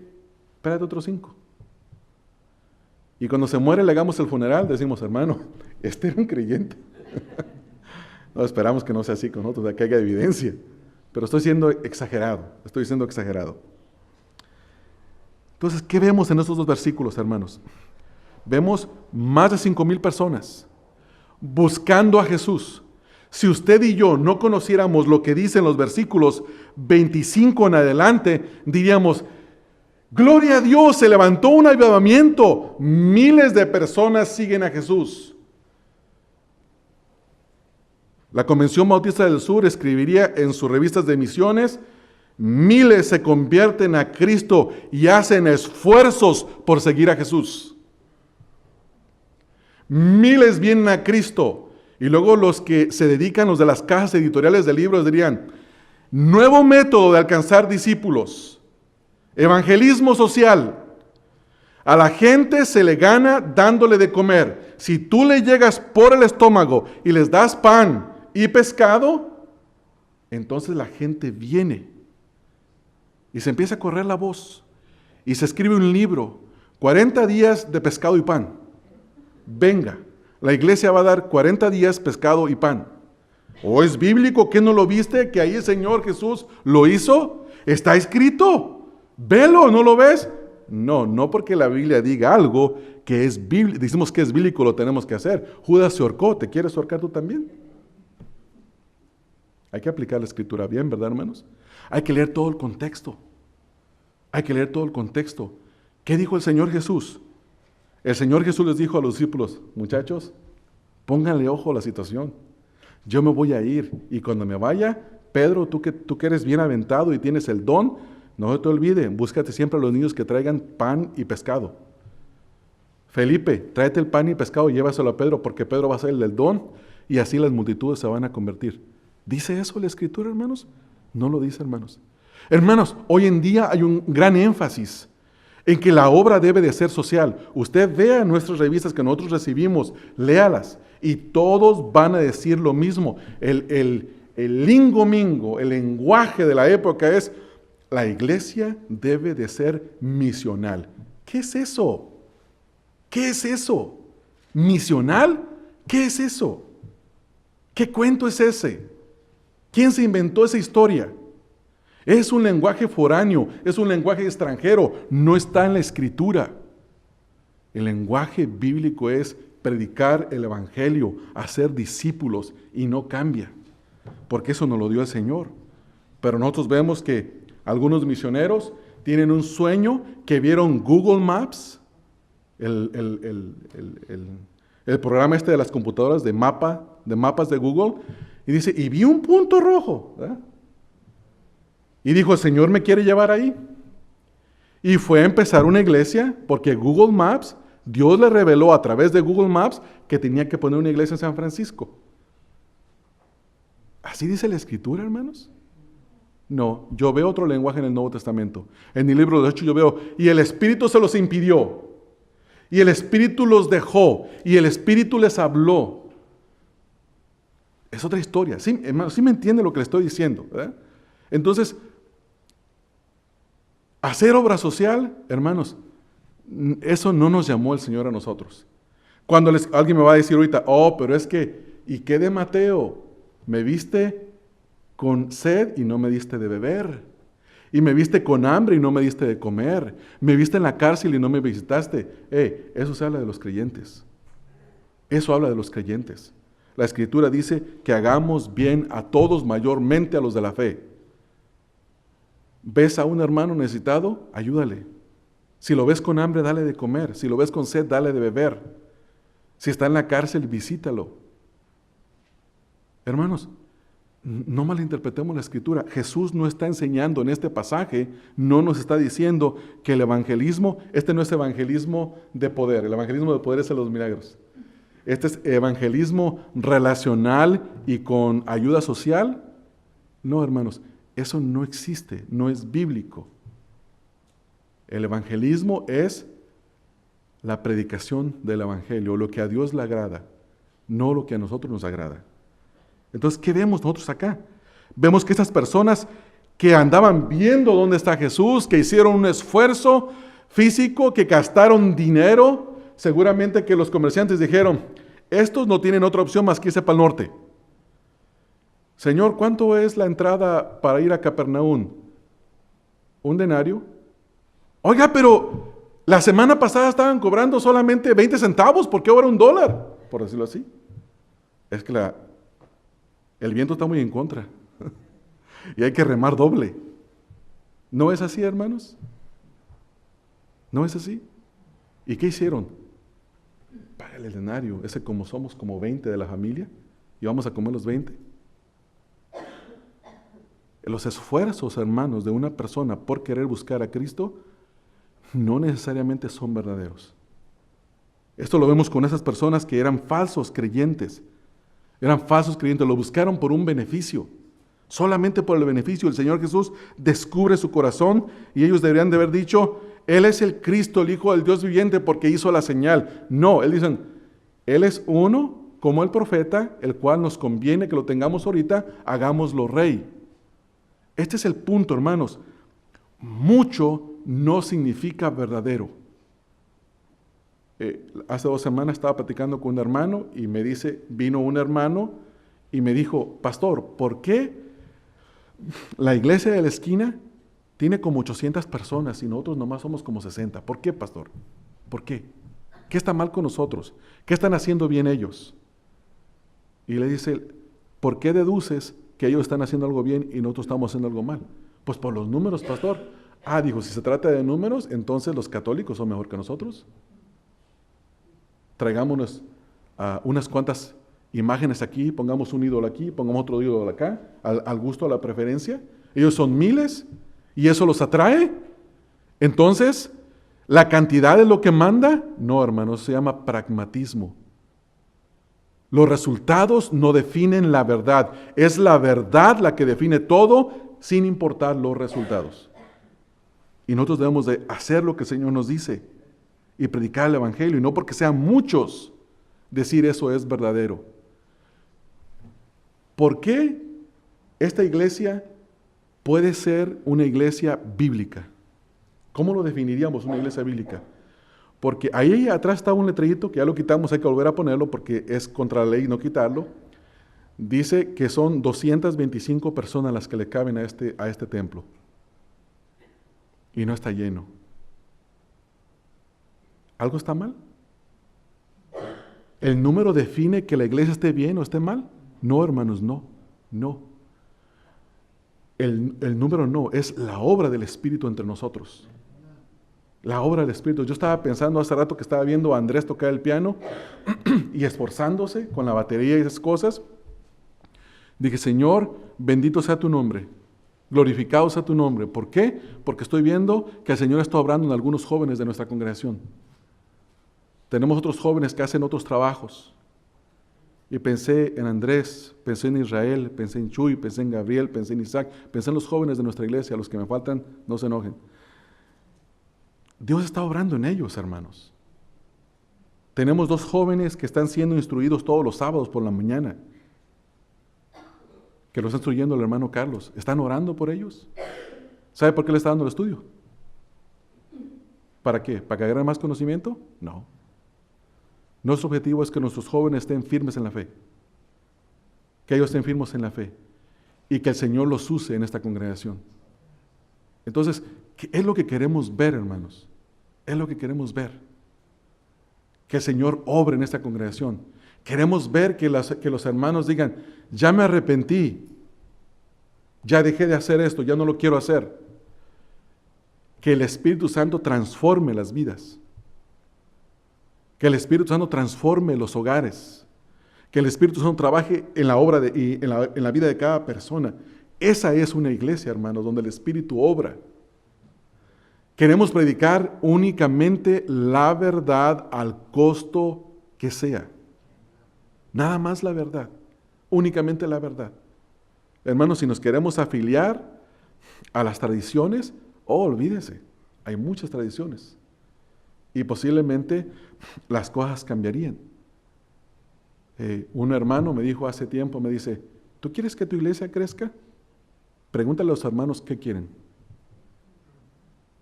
espérate otros 5. Y cuando se muere, le hagamos el funeral, decimos, hermano, este era un creyente. No, esperamos que no sea así con nosotros, que haya evidencia. Pero estoy siendo exagerado. Entonces, ¿qué vemos en estos 2 versículos, hermanos? Vemos más de 5,000 personas buscando a Jesús. Si usted y yo no conociéramos lo que dicen los versículos 25 en adelante, diríamos, gloria a Dios, se levantó un avivamiento. Miles de personas siguen a Jesús. La Convención Bautista del Sur escribiría en sus revistas de misiones, miles se convierten a Cristo y hacen esfuerzos por seguir a Jesús. Miles vienen a Cristo. Y luego los que se dedican, los de las casas editoriales de libros, dirían, nuevo método de alcanzar discípulos, evangelismo social. A la gente se le gana dándole de comer. Si tú le llegas por el estómago y les das pan y pescado, entonces la gente viene. Y se empieza a correr la voz. Y se escribe un libro, 40 días de pescado y pan. Venga. La iglesia va a dar 40 días pescado y pan. ¿O es bíblico? ¿Qué no lo viste? ¿Que ahí el Señor Jesús lo hizo? Está escrito. Velo, ¿no lo ves? No porque la Biblia diga algo que es bíblico. Decimos que es bíblico, lo tenemos que hacer. Judas se ahorcó, ¿te quieres ahorcar tú también? Hay que aplicar la escritura bien, ¿verdad, hermanos? Hay que leer todo el contexto. ¿Qué dijo el Señor Jesús? El Señor Jesús les dijo a los discípulos, muchachos, pónganle ojo a la situación. Yo me voy a ir y cuando me vaya, Pedro, tú que eres bien aventado y tienes el don, no te olvides, búscate siempre a los niños que traigan pan y pescado. Felipe, tráete el pan y pescado y llévaselo a Pedro porque Pedro va a ser el del don y así las multitudes se van a convertir. ¿Dice eso la Escritura, hermanos? No lo dice, hermanos. Hermanos, hoy en día hay un gran énfasis en que la obra debe de ser social. Usted vea nuestras revistas que nosotros recibimos, léalas, y todos van a decir lo mismo. El lingo-mingo, el lenguaje de la época es, la iglesia debe de ser misional. ¿Qué es eso? ¿Misional? ¿Qué es eso? ¿Qué cuento es ese? ¿Quién se inventó esa historia? Es un lenguaje foráneo, es un lenguaje extranjero, no está en la Escritura. El lenguaje bíblico es predicar el Evangelio, hacer discípulos y no cambia, porque eso nos lo dio el Señor. Pero nosotros vemos que algunos misioneros tienen un sueño que vieron Google Maps, el programa de las computadoras de mapas de Google, y dice, y vi un punto rojo, ¿verdad? Y dijo, el Señor me quiere llevar ahí. Y fue a empezar una iglesia porque Google Maps Dios le reveló a través de Google Maps que tenía que poner una iglesia en San Francisco. ¿Así dice la Escritura, hermanos? No, yo veo otro lenguaje en el Nuevo Testamento. En el libro de Hechos yo veo, y el Espíritu se los impidió, y el Espíritu los dejó, y el Espíritu les habló. Es otra historia. Sí, hermanos, sí me entiende lo que le estoy diciendo, ¿verdad? Entonces, hacer obra social, hermanos, eso no nos llamó el Señor a nosotros. Cuando alguien me va a decir ahorita, oh, pero es que, ¿y qué de Mateo? Me viste con sed y no me diste de beber. Y me viste con hambre y no me diste de comer. Me viste en la cárcel y no me visitaste. Eso se habla de los creyentes. Eso habla de los creyentes. La Escritura dice que hagamos bien a todos, mayormente a los de la fe. ¿Ves a un hermano necesitado? Ayúdale. Si lo ves con hambre, dale de comer. Si lo ves con sed, dale de beber. Si está en la cárcel, visítalo. Hermanos, no malinterpretemos la Escritura. Jesús no está enseñando en este pasaje, no nos está diciendo que el evangelismo, este no es evangelismo de poder. El evangelismo de poder es el de los milagros. Este es evangelismo relacional y con ayuda social. No, hermanos, eso no existe, no es bíblico. El evangelismo es la predicación del evangelio, lo que a Dios le agrada, no lo que a nosotros nos agrada. Entonces, ¿qué vemos nosotros acá? Vemos que estas personas que andaban viendo dónde está Jesús, que hicieron un esfuerzo físico, que gastaron dinero, seguramente que los comerciantes dijeron, estos no tienen otra opción más que irse para el norte. Señor, ¿cuánto es la entrada para ir a Capernaum? ¿Un denario? Oiga, pero la semana pasada estaban cobrando solamente 20 centavos, ¿por qué ahora $1? Por decirlo así. Es que el viento está muy en contra y hay que remar doble. ¿No es así, hermanos? ¿No es así? ¿Y qué hicieron? Págale el denario, ese como somos como 20 de la familia y vamos a comer los 20. Los esfuerzos, hermanos, de una persona por querer buscar a Cristo no necesariamente son verdaderos. Esto lo vemos con esas personas que eran falsos creyentes. Eran falsos creyentes, lo buscaron por un beneficio. Solamente por el beneficio el Señor Jesús descubre su corazón y ellos deberían de haber dicho, Él es el Cristo, el Hijo del Dios viviente porque hizo la señal. No, Él dicen, Él es uno como el profeta, el cual nos conviene que lo tengamos ahorita, hagámoslo rey. Este es el punto, hermanos. Mucho no significa verdadero. Hace 2 semanas estaba platicando con un hermano y me dice, vino un hermano y me dijo, pastor, ¿por qué la iglesia de la esquina tiene como 800 personas y nosotros nomás somos como 60? ¿Por qué, pastor? ¿Por qué? ¿Qué está mal con nosotros? ¿Qué están haciendo bien ellos? Y le dice, ¿por qué deduces que ellos están haciendo algo bien y nosotros estamos haciendo algo mal? Pues por los números, pastor. Dijo, si se trata de números, entonces los católicos son mejor que nosotros. Traigámonos unas cuantas imágenes aquí, pongamos un ídolo aquí, pongamos otro ídolo acá, al gusto, a la preferencia. Ellos son miles y eso los atrae. Entonces, ¿la cantidad es lo que manda? No, hermanos, se llama pragmatismo. Los resultados no definen la verdad. Es la verdad la que define todo sin importar los resultados. Y nosotros debemos de hacer lo que el Señor nos dice y predicar el Evangelio, y no porque sean muchos decir eso es verdadero. ¿Por qué esta iglesia puede ser una iglesia bíblica? ¿Cómo lo definiríamos una iglesia bíblica? Porque ahí atrás está un letrerito que ya lo quitamos, hay que volver a ponerlo porque es contra la ley no quitarlo. Dice que son 225 personas las que le caben a este templo. Y no está lleno. ¿Algo está mal? ¿El número define que la iglesia esté bien o esté mal? No, hermanos, no. El número no, es la obra del Espíritu entre nosotros. La obra del Espíritu. Yo estaba pensando hace rato que estaba viendo a Andrés tocar el piano y esforzándose con la batería y esas cosas. Dije, Señor, bendito sea tu nombre. Glorificado sea tu nombre. ¿Por qué? Porque estoy viendo que el Señor está obrando en algunos jóvenes de nuestra congregación. Tenemos otros jóvenes que hacen otros trabajos. Y pensé en Andrés, pensé en Israel, pensé en Chuy, pensé en Gabriel, pensé en Isaac, pensé en los jóvenes de nuestra iglesia, los que me faltan, no se enojen. Dios está obrando en ellos, hermanos. Tenemos 2 jóvenes que están siendo instruidos todos los sábados por la mañana, que los está instruyendo el hermano Carlos. ¿Están orando por ellos? ¿Sabe por qué le está dando el estudio? ¿Para qué? ¿Para que agarren más conocimiento? No. Nuestro objetivo es que nuestros jóvenes estén firmes en la fe, que ellos estén firmes en la fe y que el Señor los use en esta congregación. Entonces, ¿qué es lo que queremos ver, hermanos? Es lo que queremos ver. Que el Señor obre en esta congregación. Queremos ver que los hermanos digan, ya me arrepentí, ya dejé de hacer esto, ya no lo quiero hacer. Que el Espíritu Santo transforme las vidas. Que el Espíritu Santo transforme los hogares. Que el Espíritu Santo trabaje en la obra y en la vida de cada persona. Esa es una iglesia, hermanos, donde el Espíritu obra. Queremos predicar únicamente la verdad al costo que sea. Nada más la verdad. Únicamente la verdad. Hermanos, si nos queremos afiliar a las tradiciones, olvídese, hay muchas tradiciones. Y posiblemente las cosas cambiarían. Un hermano me dijo hace tiempo, me dice, ¿tú quieres que tu iglesia crezca? Pregúntale a los hermanos qué quieren.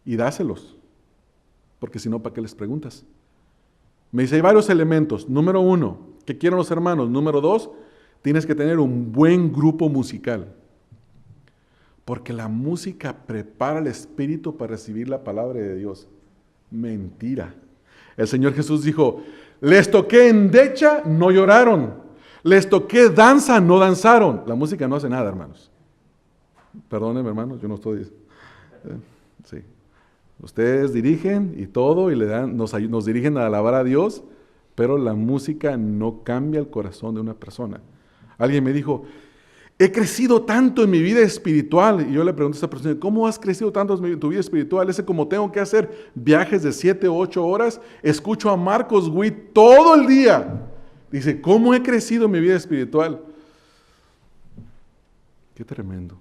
Y dáselos. Porque si no, ¿para qué les preguntas? Me dice, hay varios elementos. Número 1, ¿qué quieren los hermanos? Número 2, tienes que tener un buen grupo musical. Porque la música prepara el espíritu para recibir la palabra de Dios. Mentira. El Señor Jesús dijo, les toqué endecha, no lloraron. Les toqué danza, no danzaron. La música no hace nada, hermanos. Perdónenme, hermanos, yo no estoy... sí. Ustedes dirigen y todo, y nos dirigen a alabar a Dios, pero la música no cambia el corazón de una persona. Alguien me dijo, he crecido tanto en mi vida espiritual. Y yo le pregunté a esa persona, ¿cómo has crecido tanto en tu vida espiritual? Ese como tengo que hacer viajes de 7 o 8 horas, escucho a Marcos Witt todo el día. Dice, ¿cómo he crecido en mi vida espiritual? Qué tremendo.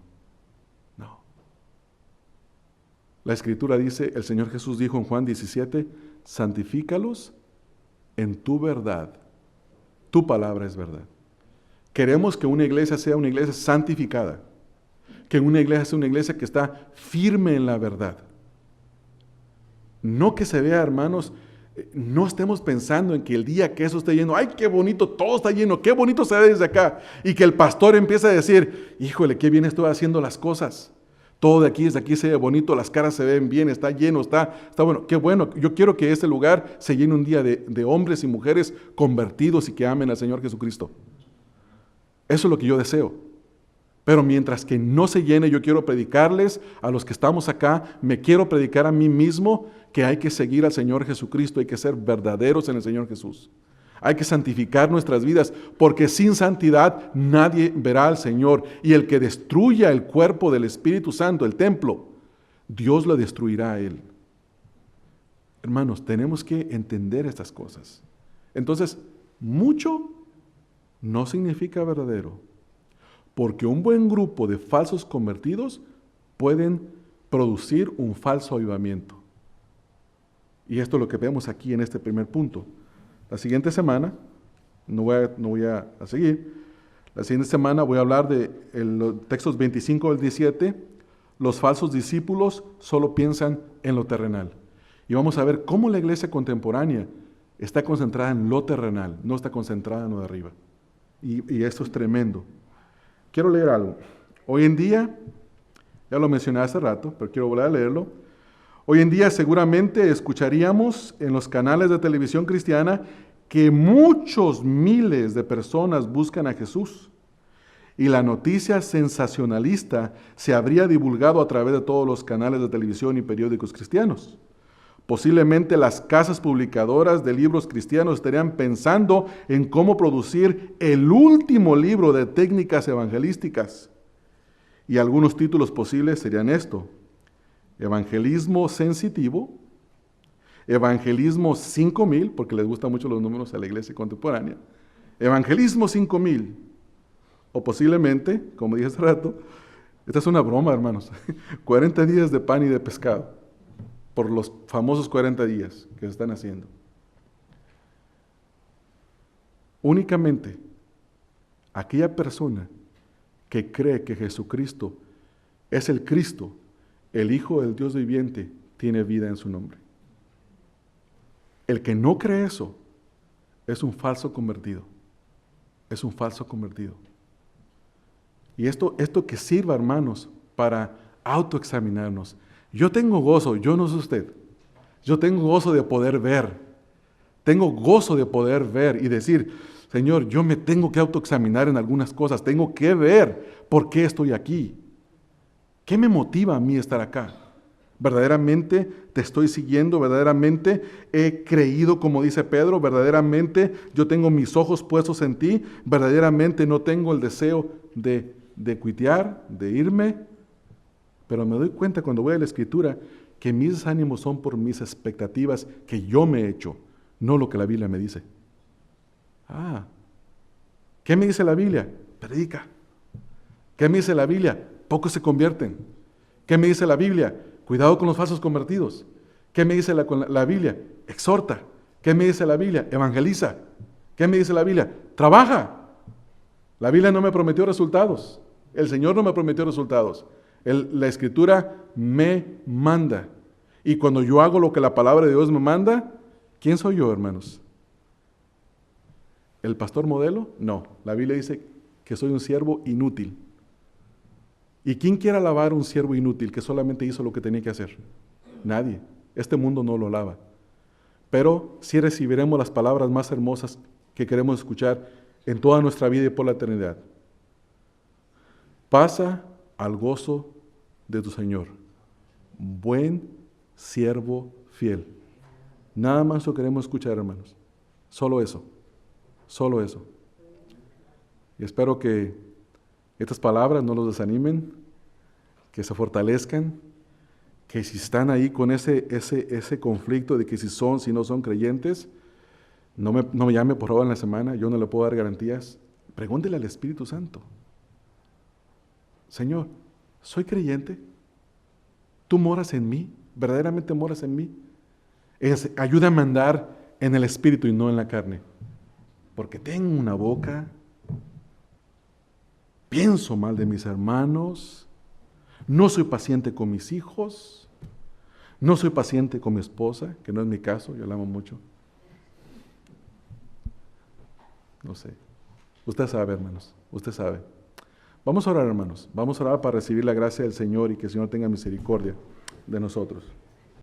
No. La Escritura dice, el Señor Jesús dijo en Juan 17, santifícalos en tu verdad. Tu palabra es verdad. Queremos que una iglesia sea una iglesia santificada, que una iglesia sea una iglesia que está firme en la verdad. No que se vea, hermanos, no estemos pensando en que el día que eso esté lleno, ¡ay, qué bonito, todo está lleno, qué bonito se ve desde acá! Y que el pastor empiece a decir, híjole, qué bien estoy haciendo las cosas. Todo desde aquí se ve bonito, las caras se ven bien, está lleno, está bueno. Qué bueno, yo quiero que este lugar se llene un día de hombres y mujeres convertidos y que amen al Señor Jesucristo. Eso es lo que yo deseo. Pero mientras que no se llene, yo quiero predicarles a los que estamos acá, me quiero predicar a mí mismo que hay que seguir al Señor Jesucristo, hay que ser verdaderos en el Señor Jesús. Hay que santificar nuestras vidas, porque sin santidad nadie verá al Señor. Y el que destruya el cuerpo del Espíritu Santo, el templo, Dios lo destruirá a él. Hermanos, tenemos que entender estas cosas. Entonces, mucho no significa verdadero, porque un buen grupo de falsos convertidos pueden producir un falso avivamiento. Y esto es lo que vemos aquí en este primer punto. La siguiente semana, no voy a seguir, la siguiente semana voy a hablar de los textos 25 al 17, los falsos discípulos solo piensan en lo terrenal. Y vamos a ver cómo la iglesia contemporánea está concentrada en lo terrenal, no está concentrada en lo de arriba. Y esto es tremendo. Quiero leer algo. Hoy en día, ya lo mencioné hace rato, pero quiero volver a leerlo. Hoy en día seguramente escucharíamos en los canales de televisión cristiana que muchos miles de personas buscan a Jesús. Y la noticia sensacionalista se habría divulgado a través de todos los canales de televisión y periódicos cristianos. Posiblemente las casas publicadoras de libros cristianos estarían pensando en cómo producir el último libro de técnicas evangelísticas. Y algunos títulos posibles serían esto: evangelismo sensitivo, Evangelismo 5,000, porque les gustan mucho los números a la iglesia contemporánea. Evangelismo 5,000. O posiblemente, como dije hace rato, esta es una broma, hermanos, 40 días de pan y de pescado, por los famosos 40 días que se están haciendo. Únicamente aquella persona que cree que Jesucristo es el Cristo, el Hijo del Dios viviente, tiene vida en su nombre. El que no cree eso es un falso convertido. Es un falso convertido. Y esto que sirva, hermanos, para autoexaminarnos. Yo tengo gozo, yo no sé usted. Yo tengo gozo de poder ver. Tengo gozo de poder ver y decir, Señor, yo me tengo que autoexaminar en algunas cosas. Tengo que ver por qué estoy aquí. ¿Qué me motiva a mí estar acá? ¿Verdaderamente te estoy siguiendo? ¿Verdaderamente he creído como dice Pedro? ¿Verdaderamente yo tengo mis ojos puestos en ti? ¿Verdaderamente no tengo el deseo de cuitear, de irme? Pero me doy cuenta cuando voy a la Escritura que mis ánimos son por mis expectativas que yo me he hecho, no lo que la Biblia me dice. ¿Qué me dice la Biblia? Predica. ¿Qué me dice la Biblia? Pocos se convierten. ¿Qué me dice la Biblia? Cuidado con los falsos convertidos. ¿Qué me dice la Biblia? Exhorta. ¿Qué me dice la Biblia? Evangeliza. ¿Qué me dice la Biblia? Trabaja. La Biblia no me prometió resultados. El Señor no me prometió resultados. La Escritura me manda. Y cuando yo hago lo que la palabra de Dios me manda, ¿quién soy yo, hermanos? ¿El pastor modelo? No. La Biblia dice que soy un siervo inútil. ¿Y quién quiere alabar a un siervo inútil que solamente hizo lo que tenía que hacer? Nadie. Este mundo no lo alaba. Pero sí recibiremos las palabras más hermosas que queremos escuchar en toda nuestra vida y por la eternidad. Pasa al gozo de tu Señor. Buen siervo fiel. Nada más lo queremos escuchar, hermanos. Solo eso. Solo eso. Y espero que estas palabras no los desanimen, que se fortalezcan, que si están ahí con ese conflicto de que si no son creyentes, no me llame por favor en la semana, yo no le puedo dar garantías. Pregúntele al Espíritu Santo. Señor, ¿soy creyente? ¿Tú moras en mí? ¿Verdaderamente moras en mí? Ayúdame a andar en el Espíritu y no en la carne. Porque tengo una boca, pienso mal de mis hermanos, no soy paciente con mis hijos, no soy paciente con mi esposa, que no es mi caso, yo la amo mucho. No sé. Usted sabe, hermanos, usted sabe. Vamos a orar, hermanos. Vamos a orar para recibir la gracia del Señor y que el Señor tenga misericordia de nosotros.